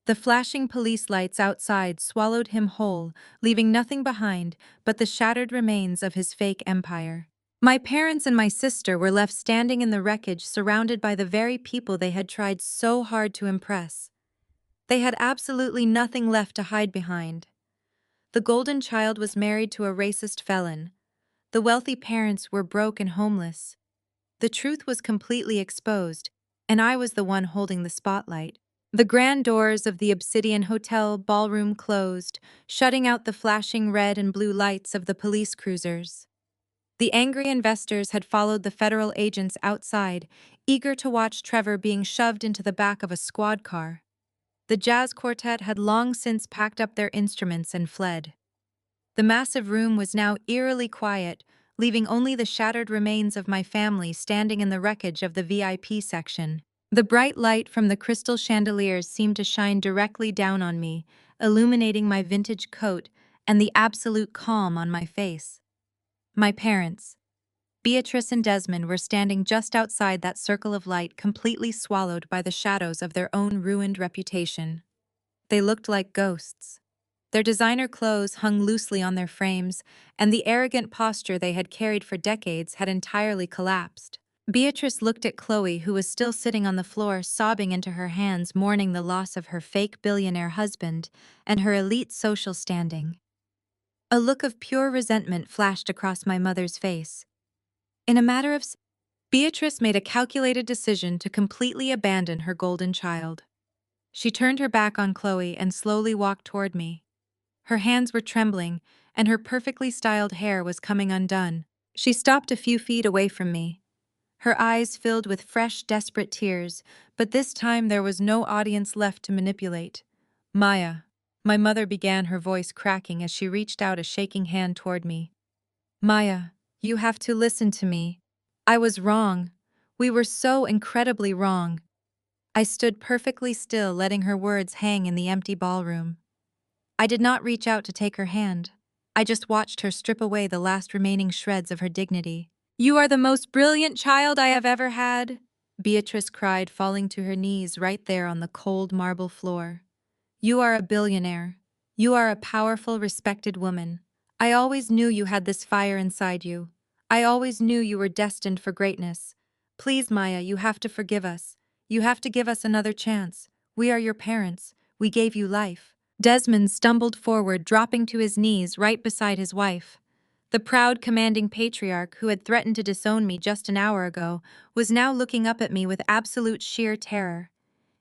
The flashing police lights outside swallowed him whole, leaving nothing behind but the shattered remains of his fake empire. My parents and my sister were left standing in the wreckage, surrounded by the very people they had tried so hard to impress. They had absolutely nothing left to hide behind. The golden child was married to a racist felon. The wealthy parents were broke and homeless. The truth was completely exposed, and I was the one holding the spotlight. The grand doors of the Obsidian Hotel ballroom closed, shutting out the flashing red and blue lights of the police cruisers. The angry investors had followed the federal agents outside, eager to watch Trevor being shoved into the back of a squad car. The jazz quartet had long since packed up their instruments and fled. The massive room was now eerily quiet, leaving only the shattered remains of my family standing in the wreckage of the VIP section. The bright light from the crystal chandeliers seemed to shine directly down on me, illuminating my vintage coat and the absolute calm on my face. My parents, Beatrice and Desmond, were standing just outside that circle of light, completely swallowed by the shadows of their own ruined reputation. They looked like ghosts. Their designer clothes hung loosely on their frames, and the arrogant posture they had carried for decades had entirely collapsed. Beatrice looked at Chloe, who was still sitting on the floor, sobbing into her hands, mourning the loss of her fake billionaire husband and her elite social standing. A look of pure resentment flashed across my mother's face. In a matter of Beatrice made a calculated decision to completely abandon her golden child. She turned her back on Chloe and slowly walked toward me. Her hands were trembling, and her perfectly styled hair was coming undone. She stopped a few feet away from me. Her eyes filled with fresh, desperate tears, but this time there was no audience left to manipulate. Maya, my mother began, her voice cracking as she reached out a shaking hand toward me. Maya, you have to listen to me. I was wrong. We were so incredibly wrong. I stood perfectly still, letting her words hang in the empty ballroom. I did not reach out to take her hand. I just watched her strip away the last remaining shreds of her dignity. You are the most brilliant child I have ever had, Beatrice cried, falling to her knees right there on the cold marble floor. You are a billionaire. You are a powerful, respected woman. I always knew you had this fire inside you. I always knew you were destined for greatness. Please, Maya, you have to forgive us. You have to give us another chance. We are your parents. We gave you life. Desmond stumbled forward, dropping to his knees right beside his wife. The proud, commanding patriarch who had threatened to disown me just an hour ago was now looking up at me with absolute sheer terror.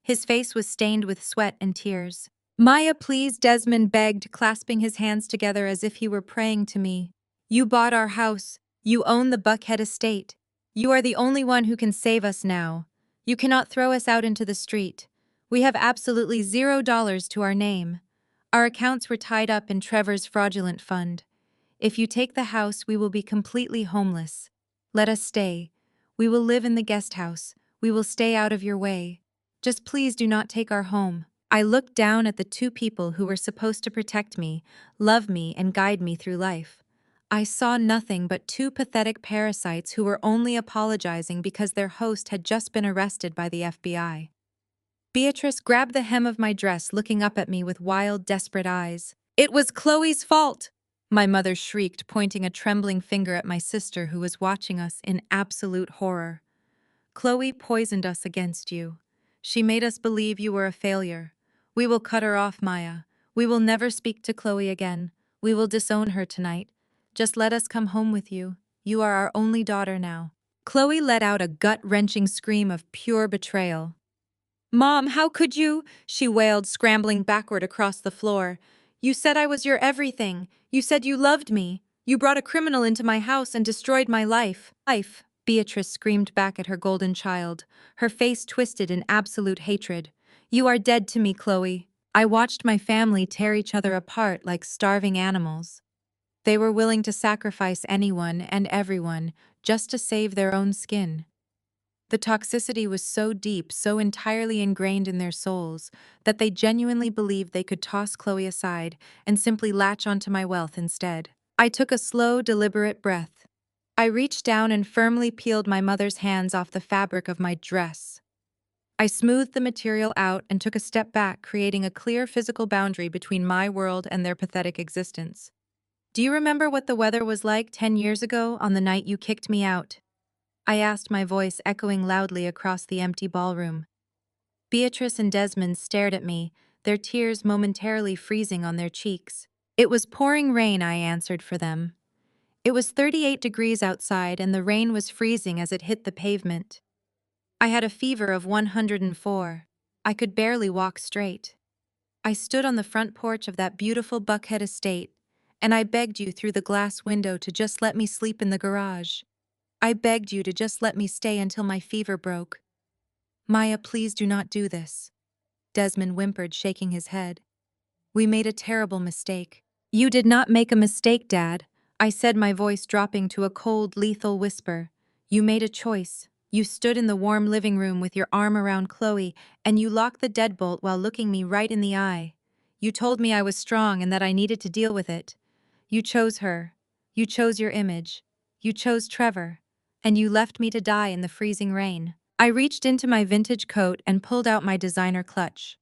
His face was stained with sweat and tears. Maya, please, Desmond begged, clasping his hands together as if he were praying to me. You bought our house. You own the Buckhead estate. You are the only one who can save us now. You cannot throw us out into the street. We have absolutely $0 to our name. Our accounts were tied up in Trevor's fraudulent fund. If you take the house, we will be completely homeless. Let us stay. We will live in the guest house. We will stay out of your way. Just please do not take our home. I looked down at the two people who were supposed to protect me, love me, and guide me through life. I saw nothing but two pathetic parasites who were only apologizing because their host had just been arrested by the FBI. Beatrice grabbed the hem of my dress, looking up at me with wild, desperate eyes. It was Chloe's fault! My mother shrieked, pointing a trembling finger at my sister who was watching us in absolute horror. Chloe poisoned us against you. She made us believe you were a failure. We will cut her off, Maya. We will never speak to Chloe again. We will disown her tonight. Just let us come home with you. You are our only daughter now. Chloe let out a gut-wrenching scream of pure betrayal. Mom, how could you? She wailed, scrambling backward across the floor. You said I was your everything. You said you loved me. You brought a criminal into my house and destroyed my life. Beatrice screamed back at her golden child, her face twisted in absolute hatred. You are dead to me, Chloe. I watched my family tear each other apart like starving animals. They were willing to sacrifice anyone and everyone just to save their own skin. The toxicity was so deep, so entirely ingrained in their souls, that they genuinely believed they could toss Chloe aside and simply latch onto my wealth instead. I took a slow, deliberate breath. I reached down and firmly peeled my mother's hands off the fabric of my dress. I smoothed the material out and took a step back, creating a clear physical boundary between my world and their pathetic existence. Do you remember what the weather was like 10 years ago on the night you kicked me out? I asked, my voice echoing loudly across the empty ballroom. Beatrice and Desmond stared at me, their tears momentarily freezing on their cheeks. It was pouring rain, I answered for them. It was 38 degrees outside and the rain was freezing as it hit the pavement. I had a fever of 104. I could barely walk straight. I stood on the front porch of that beautiful Buckhead estate, and I begged you through the glass window to just let me sleep in the garage. I begged you to just let me stay until my fever broke. Maya, please do not do this. Desmond whimpered, shaking his head. We made a terrible mistake. You did not make a mistake, Dad, I said, my voice dropping to a cold, lethal whisper. You made a choice. You stood in the warm living room with your arm around Chloe, and you locked the deadbolt while looking me right in the eye. You told me I was strong and that I needed to deal with it. You chose her. You chose your image. You chose Trevor. And you left me to die in the freezing rain. I reached into my vintage coat and pulled out my designer clutch.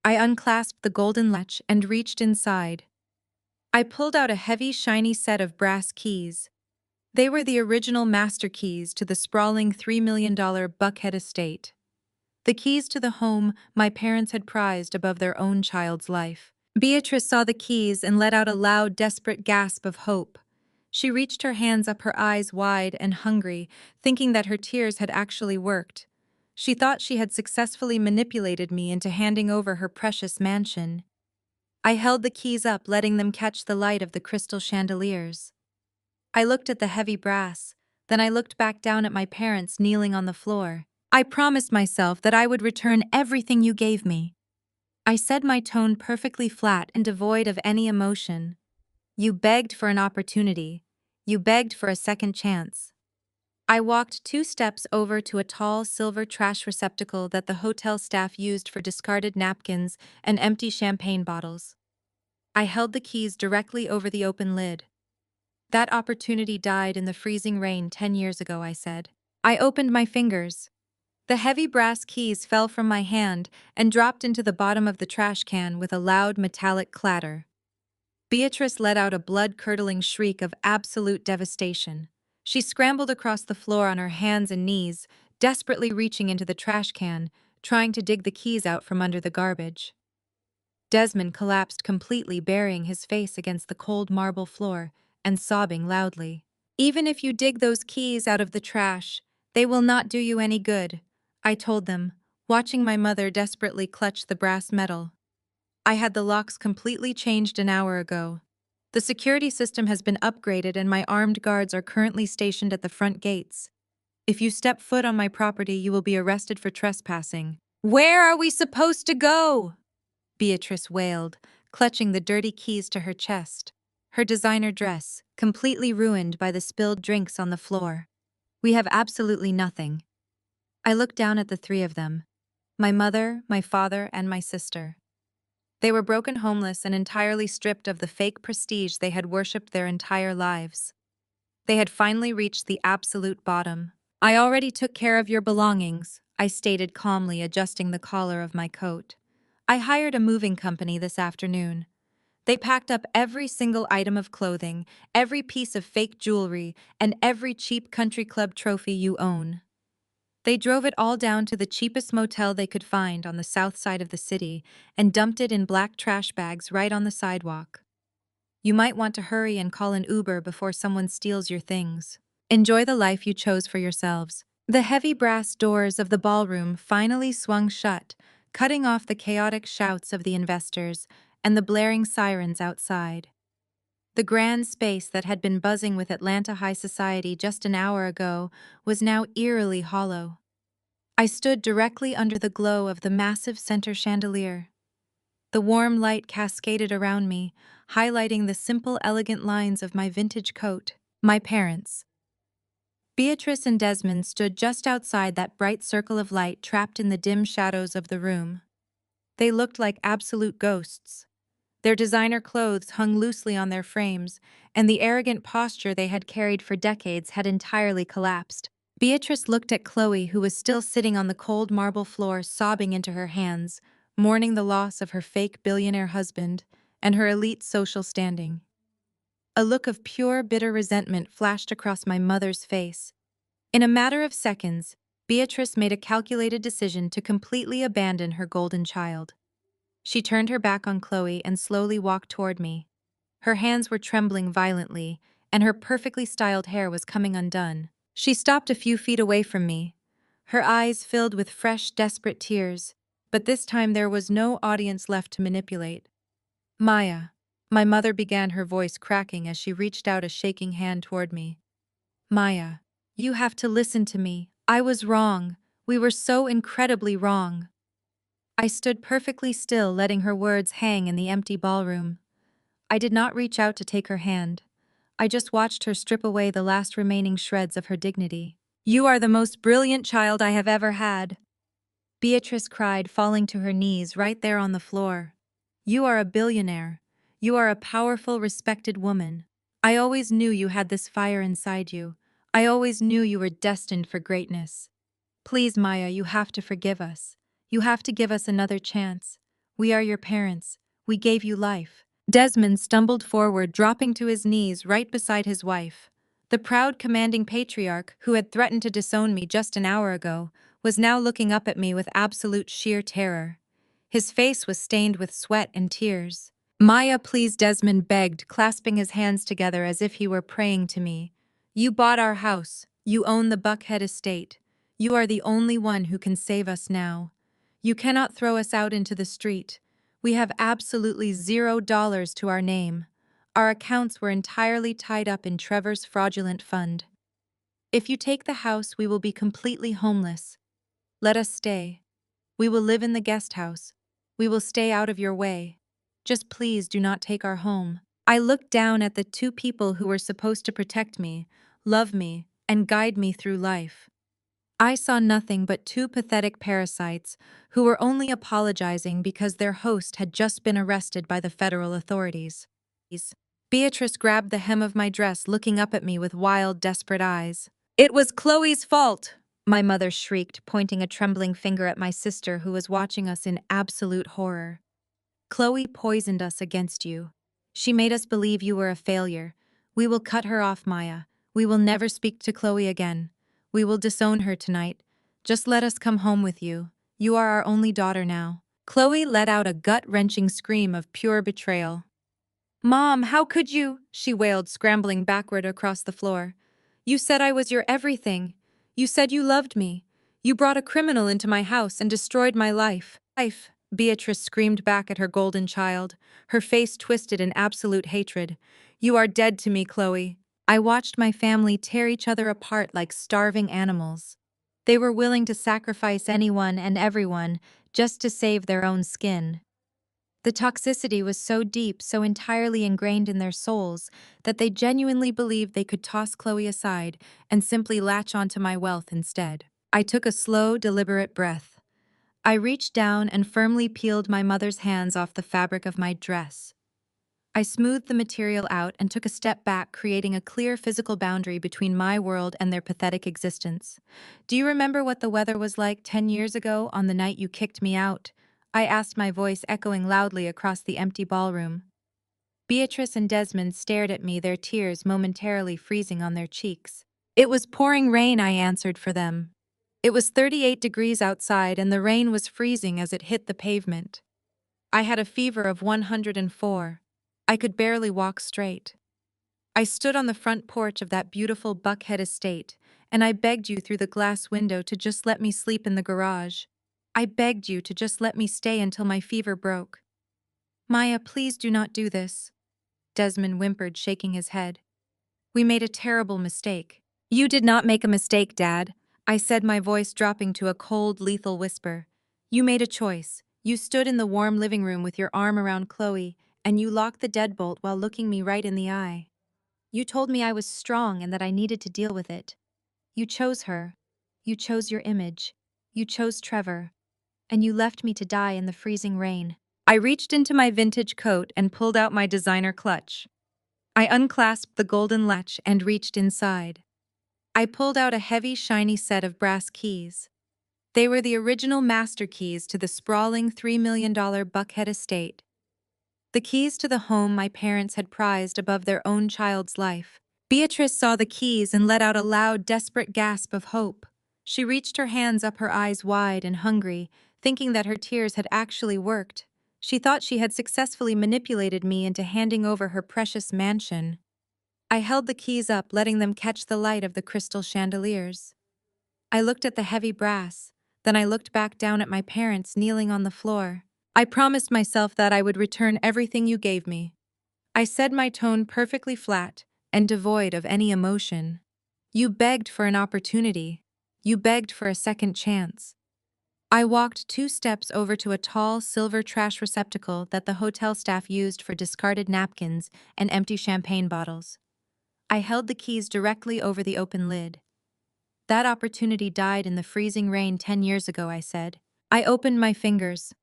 I unclasped the golden latch and reached inside. I pulled out a heavy, shiny set of brass keys. They were the original master keys to the sprawling $3 million Buckhead estate. The keys to the home my parents had prized above their own child's life. Beatrice saw the keys and let out a loud, desperate gasp of hope. She reached her hands up, her eyes wide and hungry, thinking that her tears had actually worked. She thought she had successfully manipulated me into handing over her precious mansion. I held the keys up, letting them catch the light of the crystal chandeliers. I looked at the heavy brass, then I looked back down at my parents kneeling on the floor. I promised myself that I would return everything you gave me. I said, my tone perfectly flat and devoid of any emotion. You begged for an opportunity. You begged for a second chance. I walked 2 steps over to a tall silver trash receptacle that the hotel staff used for discarded napkins and empty champagne bottles. I held the keys directly over the open lid. That opportunity died in the freezing rain 10 years ago, I said. I opened my fingers. The heavy brass keys fell from my hand and dropped into the bottom of the trash can with a loud metallic clatter. Beatrice let out a blood-curdling shriek of absolute devastation. She scrambled across the floor on her hands and knees, desperately reaching into the trash can, trying to dig the keys out from under the garbage. Desmond collapsed completely, burying his face against the cold marble floor and sobbing loudly. Even if you dig those keys out of the trash, they will not do you any good, I told them, watching my mother desperately clutch the brass metal. I had the locks completely changed an hour ago. The security system has been upgraded and my armed guards are currently stationed at the front gates. If you step foot on my property, you will be arrested for trespassing. Where are we supposed to go? Beatrice wailed, clutching the dirty keys to her chest, her designer dress completely ruined by the spilled drinks on the floor. We have absolutely nothing. I looked down at the 3 of them, my mother, my father, and my sister. They were broken, homeless, and entirely stripped of the fake prestige they had worshipped their entire lives. They had finally reached the absolute bottom. I already took care of your belongings, I stated calmly, adjusting the collar of my coat. I hired a moving company this afternoon. They packed up every single item of clothing, every piece of fake jewelry, and every cheap country club trophy you own. They drove it all down to the cheapest motel they could find on the south side of the city and dumped it in black trash bags right on the sidewalk. You might want to hurry and call an Uber before someone steals your things. Enjoy the life you chose for yourselves. The heavy brass doors of the ballroom finally swung shut, cutting off the chaotic shouts of the investors, and the blaring sirens outside. The grand space that had been buzzing with Atlanta high society just an hour ago was now eerily hollow. I stood directly under the glow of the massive center chandelier. The warm light cascaded around me, highlighting the simple, elegant lines of my vintage coat. My parents, Beatrice and Desmond, stood just outside that bright circle of light trapped in the dim shadows of the room. They looked like absolute ghosts. Their designer clothes hung loosely on their frames, and the arrogant posture they had carried for decades had entirely collapsed. Beatrice looked at Chloe, who was still sitting on the cold marble floor, sobbing into her hands, mourning the loss of her fake billionaire husband and her elite social standing. A look of pure, bitter resentment flashed across my mother's face. In a matter of seconds, Beatrice made a calculated decision to completely abandon her golden child. She turned her back on Chloe and slowly walked toward me. Her hands were trembling violently, and her perfectly styled hair was coming undone. She stopped a few feet away from me, her eyes filled with fresh, desperate tears, but this time there was no audience left to manipulate. Maya, my mother began, her voice cracking as she reached out a shaking hand toward me. Maya, you have to listen to me. I was wrong. We were so incredibly wrong. I stood perfectly still, letting her words hang in the empty ballroom. I did not reach out to take her hand. I just watched her strip away the last remaining shreds of her dignity. You are the most brilliant child I have ever had, Beatrice cried, falling to her knees right there on the floor. You are a billionaire. You are a powerful, respected woman. I always knew you had this fire inside you. I always knew you were destined for greatness. Please, Maya, you have to forgive us. You have to give us another chance. We are your parents. We gave you life. Desmond stumbled forward, dropping to his knees right beside his wife. The proud, commanding patriarch, who had threatened to disown me just an hour ago, was now looking up at me with absolute sheer terror. His face was stained with sweat and tears. Maya, please, Desmond begged, clasping his hands together as if he were praying to me. You bought our house. You own the Buckhead estate. You are the only one who can save us now. You cannot throw us out into the street. We have absolutely $0 to our name. Our accounts were entirely tied up in Trevor's fraudulent fund. If you take the house, we will be completely homeless. Let us stay. We will live in the guest house. We will stay out of your way. Just please do not take our home. I looked down at the two people who were supposed to protect me, love me, and guide me through life. I saw nothing but two pathetic parasites who were only apologizing because their host had just been arrested by the federal authorities. Beatrice grabbed the hem of my dress, looking up at me with wild, desperate eyes. It was Chloe's fault, my mother shrieked, pointing a trembling finger at my sister who was watching us in absolute horror. Chloe poisoned us against you. She made us believe you were a failure. We will cut her off, Maya. We will never speak to Chloe again. We will disown her tonight. Just let us come home with you. You are our only daughter now. Chloe let out a gut-wrenching scream of pure betrayal. Mom, how could you? She wailed, scrambling backward across the floor. You said I was your everything. You said you loved me. You brought a criminal into my house and destroyed my life. Beatrice screamed back at her golden child, her face twisted in absolute hatred. You are dead to me, Chloe. I watched my family tear each other apart like starving animals. They were willing to sacrifice anyone and everyone just to save their own skin. The toxicity was so deep, so entirely ingrained in their souls, that they genuinely believed they could toss Chloe aside and simply latch onto my wealth instead. I took a slow, deliberate breath. I reached down and firmly peeled my mother's hands off the fabric of my dress. I smoothed the material out and took a step back, creating a clear physical boundary between my world and their pathetic existence. Do you remember what the weather was like 10 years ago on the night you kicked me out? I asked, my voice echoing loudly across the empty ballroom. Beatrice and Desmond stared at me, their tears momentarily freezing on their cheeks. It was pouring rain, I answered for them. It was 38 degrees outside and the rain was freezing as it hit the pavement. I had a fever of 104. I could barely walk straight. I stood on the front porch of that beautiful Buckhead estate, and I begged you through the glass window to just let me sleep in the garage. I begged you to just let me stay until my fever broke. Maya, please do not do this, Desmond whimpered, shaking his head. We made a terrible mistake. You did not make a mistake, Dad, I said, my voice dropping to a cold, lethal whisper. You made a choice. You stood in the warm living room with your arm around Chloe, and you locked the deadbolt while looking me right in the eye. You told me I was strong and that I needed to deal with it. You chose her. You chose your image. You chose Trevor. And you left me to die in the freezing rain. I reached into my vintage coat and pulled out my designer clutch. I unclasped the golden latch and reached inside. I pulled out a heavy, shiny set of brass keys. They were the original master keys to the sprawling $3 million Buckhead estate. The keys to the home my parents had prized above their own child's life. Beatrice saw the keys and let out a loud, desperate gasp of hope. She reached her hands up, her eyes wide and hungry, thinking that her tears had actually worked. She thought she had successfully manipulated me into handing over her precious mansion. I held the keys up, letting them catch the light of the crystal chandeliers. I looked at the heavy brass, then I looked back down at my parents kneeling on the floor. I promised myself that I would return everything you gave me. I said, my tone perfectly flat and devoid of any emotion. You begged for an opportunity. You begged for a second chance. I walked 2 steps over to a tall, silver trash receptacle that the hotel staff used for discarded napkins and empty champagne bottles. I held the keys directly over the open lid. That opportunity died in the freezing rain 10 years ago, I said. I opened my fingers.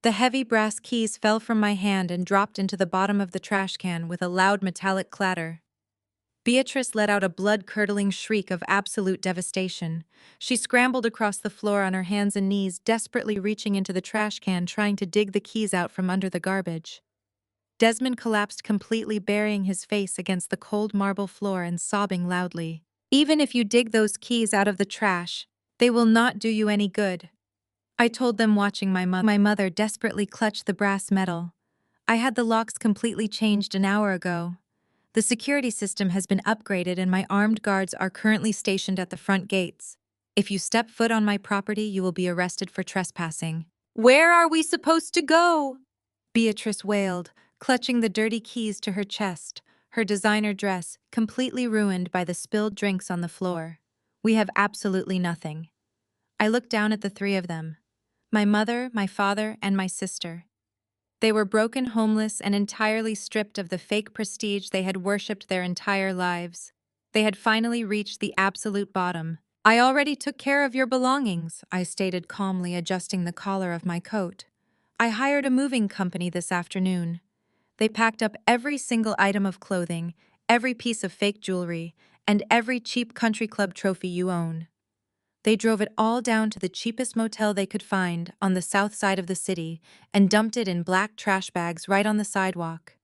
The heavy brass keys fell from my hand and dropped into the bottom of the trash can with a loud metallic clatter. Beatrice let out a blood-curdling shriek of absolute devastation. She scrambled across the floor on her hands and knees, desperately reaching into the trash can, trying to dig the keys out from under the garbage. Desmond collapsed completely, burying his face against the cold marble floor and sobbing loudly. Even if you dig those keys out of the trash, they will not do you any good, I told them, watching my mother desperately clutch the brass metal. I had the locks completely changed an hour ago. The security system has been upgraded and my armed guards are currently stationed at the front gates. If you step foot on my property, you will be arrested for trespassing. Where are we supposed to go? Beatrice wailed, clutching the dirty keys to her chest, her designer dress completely ruined by the spilled drinks on the floor. We have absolutely nothing. I looked down at the 3 of them. My mother, my father, and my sister. They were broken, homeless, and entirely stripped of the fake prestige they had worshipped their entire lives. They had finally reached the absolute bottom. I already took care of your belongings, I stated calmly, adjusting the collar of my coat. I hired a moving company this afternoon. They packed up every single item of clothing, every piece of fake jewelry, and every cheap country club trophy you own. They drove it all down to the cheapest motel they could find on the south side of the city and dumped it in black trash bags right on the sidewalk.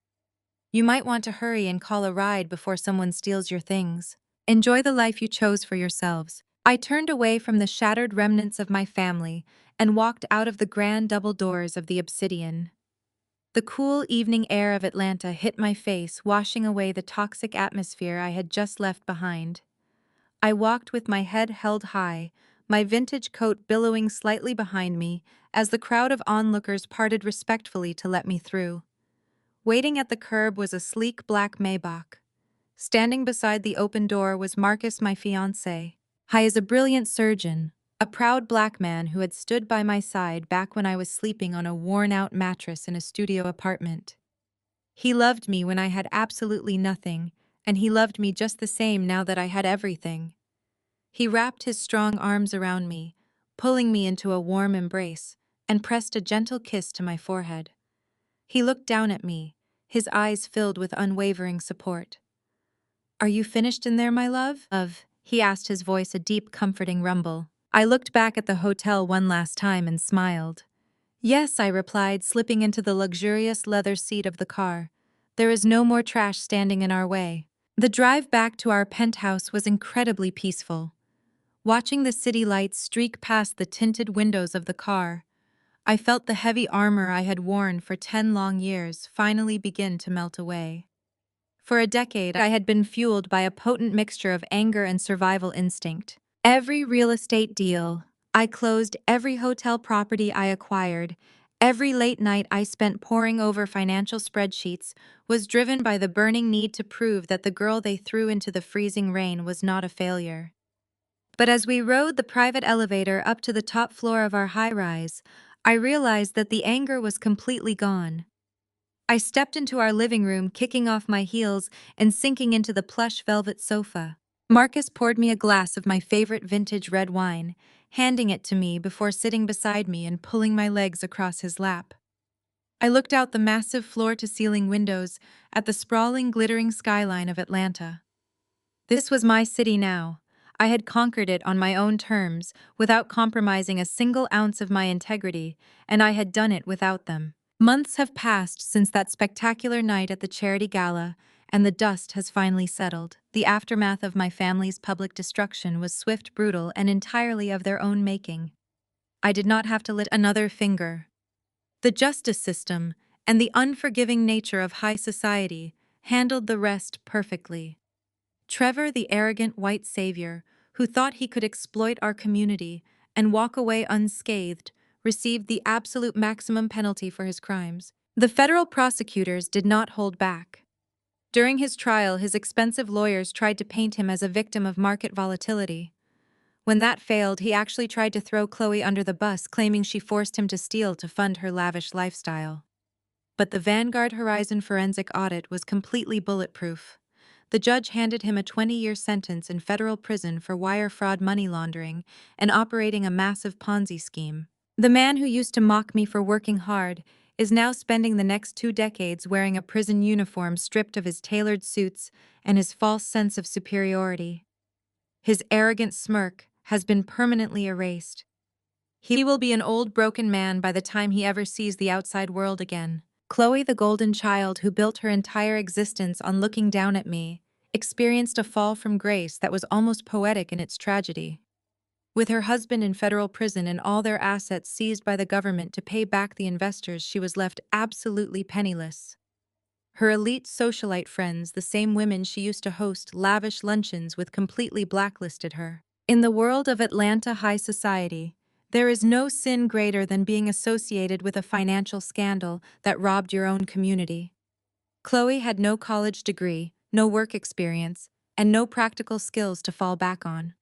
You might want to hurry and call a ride before someone steals your things. Enjoy the life you chose for yourselves. I turned away from the shattered remnants of my family and walked out of the grand double doors of the Obsidian. The cool evening air of Atlanta hit my face, washing away the toxic atmosphere I had just left behind. I walked with my head held high, my vintage coat billowing slightly behind me as the crowd of onlookers parted respectfully to let me through. Waiting at the curb was a sleek black Maybach. Standing beside the open door was Marcus, my fiancé. He is a brilliant surgeon, a proud black man who had stood by my side back when I was sleeping on a worn-out mattress in a studio apartment. He loved me when I had absolutely nothing, and he loved me just the same now that I had everything. He wrapped his strong arms around me, pulling me into a warm embrace, and pressed a gentle kiss to my forehead. He looked down at me, his eyes filled with unwavering support. "Are you finished in there, my love?" He asked, his voice a deep, comforting rumble. I looked back at the hotel one last time and smiled. "Yes," I replied, slipping into the luxurious leather seat of the car. "There is no more trash standing in our way." The drive back to our penthouse was incredibly peaceful. Watching the city lights streak past the tinted windows of the car, I felt the heavy armor I had worn for 10 long years finally begin to melt away. For a decade, I had been fueled by a potent mixture of anger and survival instinct. Every real estate deal I closed, every hotel property I acquired, Every late night I spent poring over financial spreadsheets was driven by the burning need to prove that the girl they threw into the freezing rain was not a failure. But as we rode the private elevator up to the top floor of our high-rise, I realized that the anger was completely gone. I stepped into our living room, kicking off my heels and sinking into the plush velvet sofa. Marcus poured me a glass of my favorite vintage red wine, handing it to me before sitting beside me and pulling my legs across his lap. I looked out the massive floor-to-ceiling windows at the sprawling, glittering skyline of Atlanta. This was my city now. I had conquered it on my own terms, without compromising a single ounce of my integrity, and I had done it without them. Months have passed since that spectacular night at the charity gala, and the dust has finally settled. The aftermath of my family's public destruction was swift, brutal, and entirely of their own making. I did not have to lift another finger. The justice system, and the unforgiving nature of high society, handled the rest perfectly. Trevor, the arrogant white savior, who thought he could exploit our community and walk away unscathed, received the absolute maximum penalty for his crimes. The federal prosecutors did not hold back. During his trial, his expensive lawyers tried to paint him as a victim of market volatility. When that failed, he actually tried to throw Chloe under the bus, claiming she forced him to steal to fund her lavish lifestyle. But the Vanguard Horizon forensic audit was completely bulletproof. The judge handed him a 20-year sentence in federal prison for wire fraud, money laundering, and operating a massive Ponzi scheme. The man who used to mock me for working hard is now spending the next 2 decades wearing a prison uniform, stripped of his tailored suits and his false sense of superiority. His arrogant smirk has been permanently erased. He will be an old, broken man by the time he ever sees the outside world again. Chloe, the golden child who built her entire existence on looking down at me, experienced a fall from grace that was almost poetic in its tragedy. With her husband in federal prison and all their assets seized by the government to pay back the investors, she was left absolutely penniless. Her elite socialite friends, the same women she used to host lavish luncheons with, completely blacklisted her. In the world of Atlanta high society, there is no sin greater than being associated with a financial scandal that robbed your own community. Chloe had no college degree, no work experience, and no practical skills to fall back on.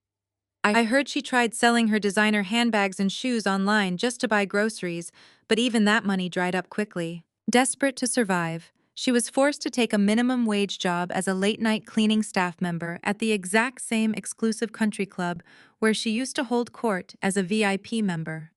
I heard she tried selling her designer handbags and shoes online just to buy groceries, but even that money dried up quickly. Desperate to survive, she was forced to take a minimum wage job as a late-night cleaning staff member at the exact same exclusive country club where she used to hold court as a VIP member.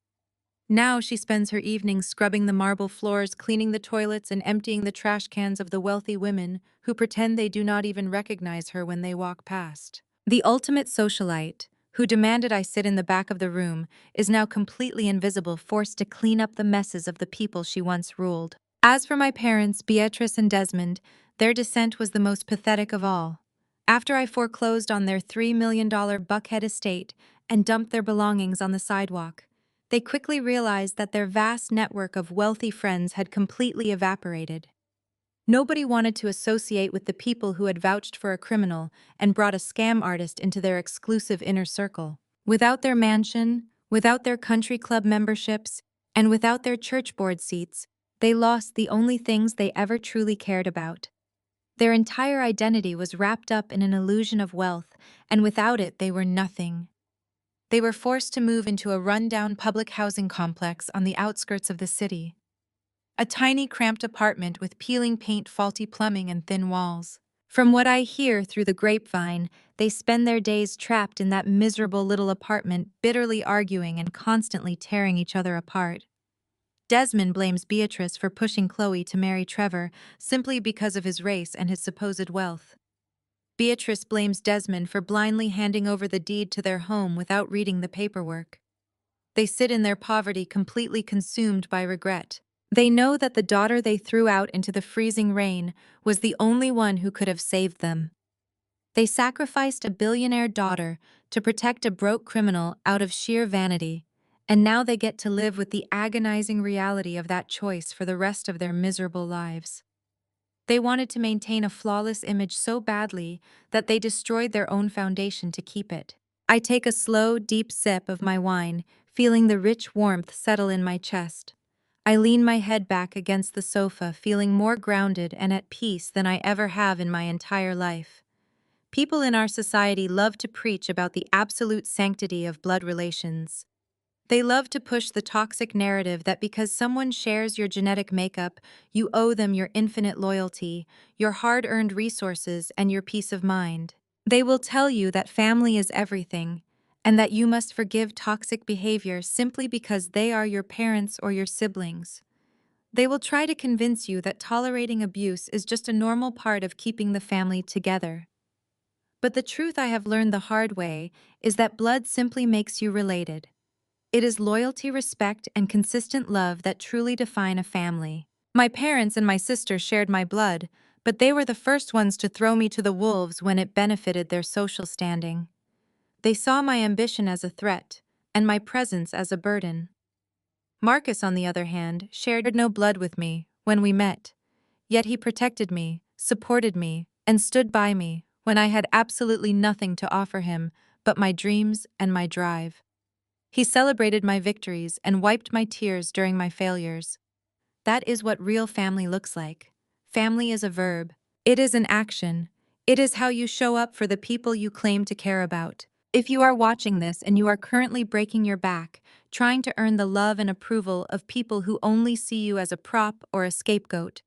Now she spends her evenings scrubbing the marble floors, cleaning the toilets, and emptying the trash cans of the wealthy women who pretend they do not even recognize her when they walk past. The ultimate socialite, who demanded I sit in the back of the room, is now completely invisible, forced to clean up the messes of the people she once ruled. As for my parents, Beatrice and Desmond, their descent was the most pathetic of all. After I foreclosed on their $3 million Buckhead estate and dumped their belongings on the sidewalk, they quickly realized that their vast network of wealthy friends had completely evaporated. Nobody wanted to associate with the people who had vouched for a criminal and brought a scam artist into their exclusive inner circle. Without their mansion, without their country club memberships, and without their church board seats, they lost the only things they ever truly cared about. Their entire identity was wrapped up in an illusion of wealth, and without it they were nothing. They were forced to move into a run-down public housing complex on the outskirts of the city. A tiny, cramped apartment with peeling paint, faulty plumbing, and thin walls. From what I hear through the grapevine, they spend their days trapped in that miserable little apartment, bitterly arguing and constantly tearing each other apart. Desmond blames Beatrice for pushing Chloe to marry Trevor simply because of his race and his supposed wealth. Beatrice blames Desmond for blindly handing over the deed to their home without reading the paperwork. They sit in their poverty, completely consumed by regret. They know that the daughter they threw out into the freezing rain was the only one who could have saved them. They sacrificed a billionaire daughter to protect a broke criminal out of sheer vanity, and now they get to live with the agonizing reality of that choice for the rest of their miserable lives. They wanted to maintain a flawless image so badly that they destroyed their own foundation to keep it. I take a slow, deep sip of my wine, feeling the rich warmth settle in my chest. I lean my head back against the sofa, feeling more grounded and at peace than I ever have in my entire life. People in our society love to preach about the absolute sanctity of blood relations. They love to push the toxic narrative that because someone shares your genetic makeup, you owe them your infinite loyalty, your hard-earned resources, and your peace of mind. They will tell you that family is everything, and that you must forgive toxic behavior simply because they are your parents or your siblings. They will try to convince you that tolerating abuse is just a normal part of keeping the family together. But the truth I have learned the hard way is that blood simply makes you related. It is loyalty, respect, and consistent love that truly define a family. My parents and my sister shared my blood, but they were the first ones to throw me to the wolves when it benefited their social standing. They saw my ambition as a threat, and my presence as a burden. Marcus, on the other hand, shared no blood with me when we met, yet he protected me, supported me, and stood by me when I had absolutely nothing to offer him but my dreams and my drive. He celebrated my victories and wiped my tears during my failures. That is what real family looks like. Family is a verb. It is an action. It is how you show up for the people you claim to care about. If you are watching this and you are currently breaking your back, trying to earn the love and approval of people who only see you as a prop or a scapegoat,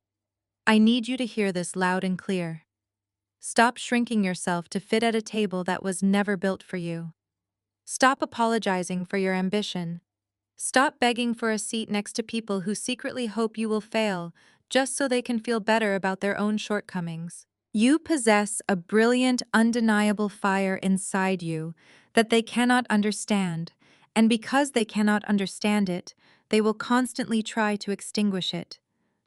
I need you to hear this loud and clear. Stop shrinking yourself to fit at a table that was never built for you. Stop apologizing for your ambition. Stop begging for a seat next to people who secretly hope you will fail just so they can feel better about their own shortcomings. You possess a brilliant, undeniable fire inside you that they cannot understand, and because they cannot understand it, they will constantly try to extinguish it.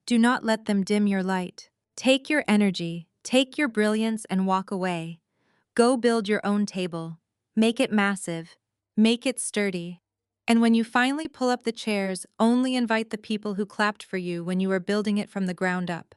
Do not let them dim your light. Take your energy, take your brilliance, and walk away. Go build your own table. Make it massive. Make it sturdy. And when you finally pull up the chairs, only invite the people who clapped for you when you were building it from the ground up.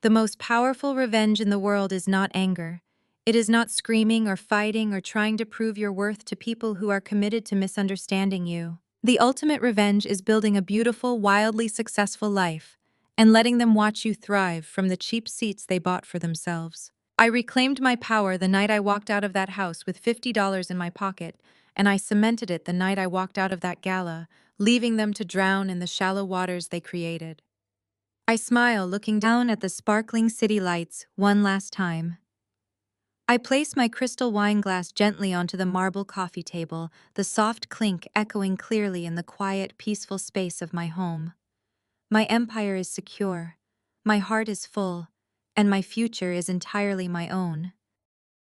The most powerful revenge in the world is not anger. It is not screaming or fighting or trying to prove your worth to people who are committed to misunderstanding you. The ultimate revenge is building a beautiful, wildly successful life and letting them watch you thrive from the cheap seats they bought for themselves. I reclaimed my power the night I walked out of that house with $50 in my pocket, and I cemented it the night I walked out of that gala, leaving them to drown in the shallow waters they created. I smile, looking down at the sparkling city lights one last time. I place my crystal wine glass gently onto the marble coffee table, the soft clink echoing clearly in the quiet, peaceful space of my home. My empire is secure, my heart is full, and my future is entirely my own.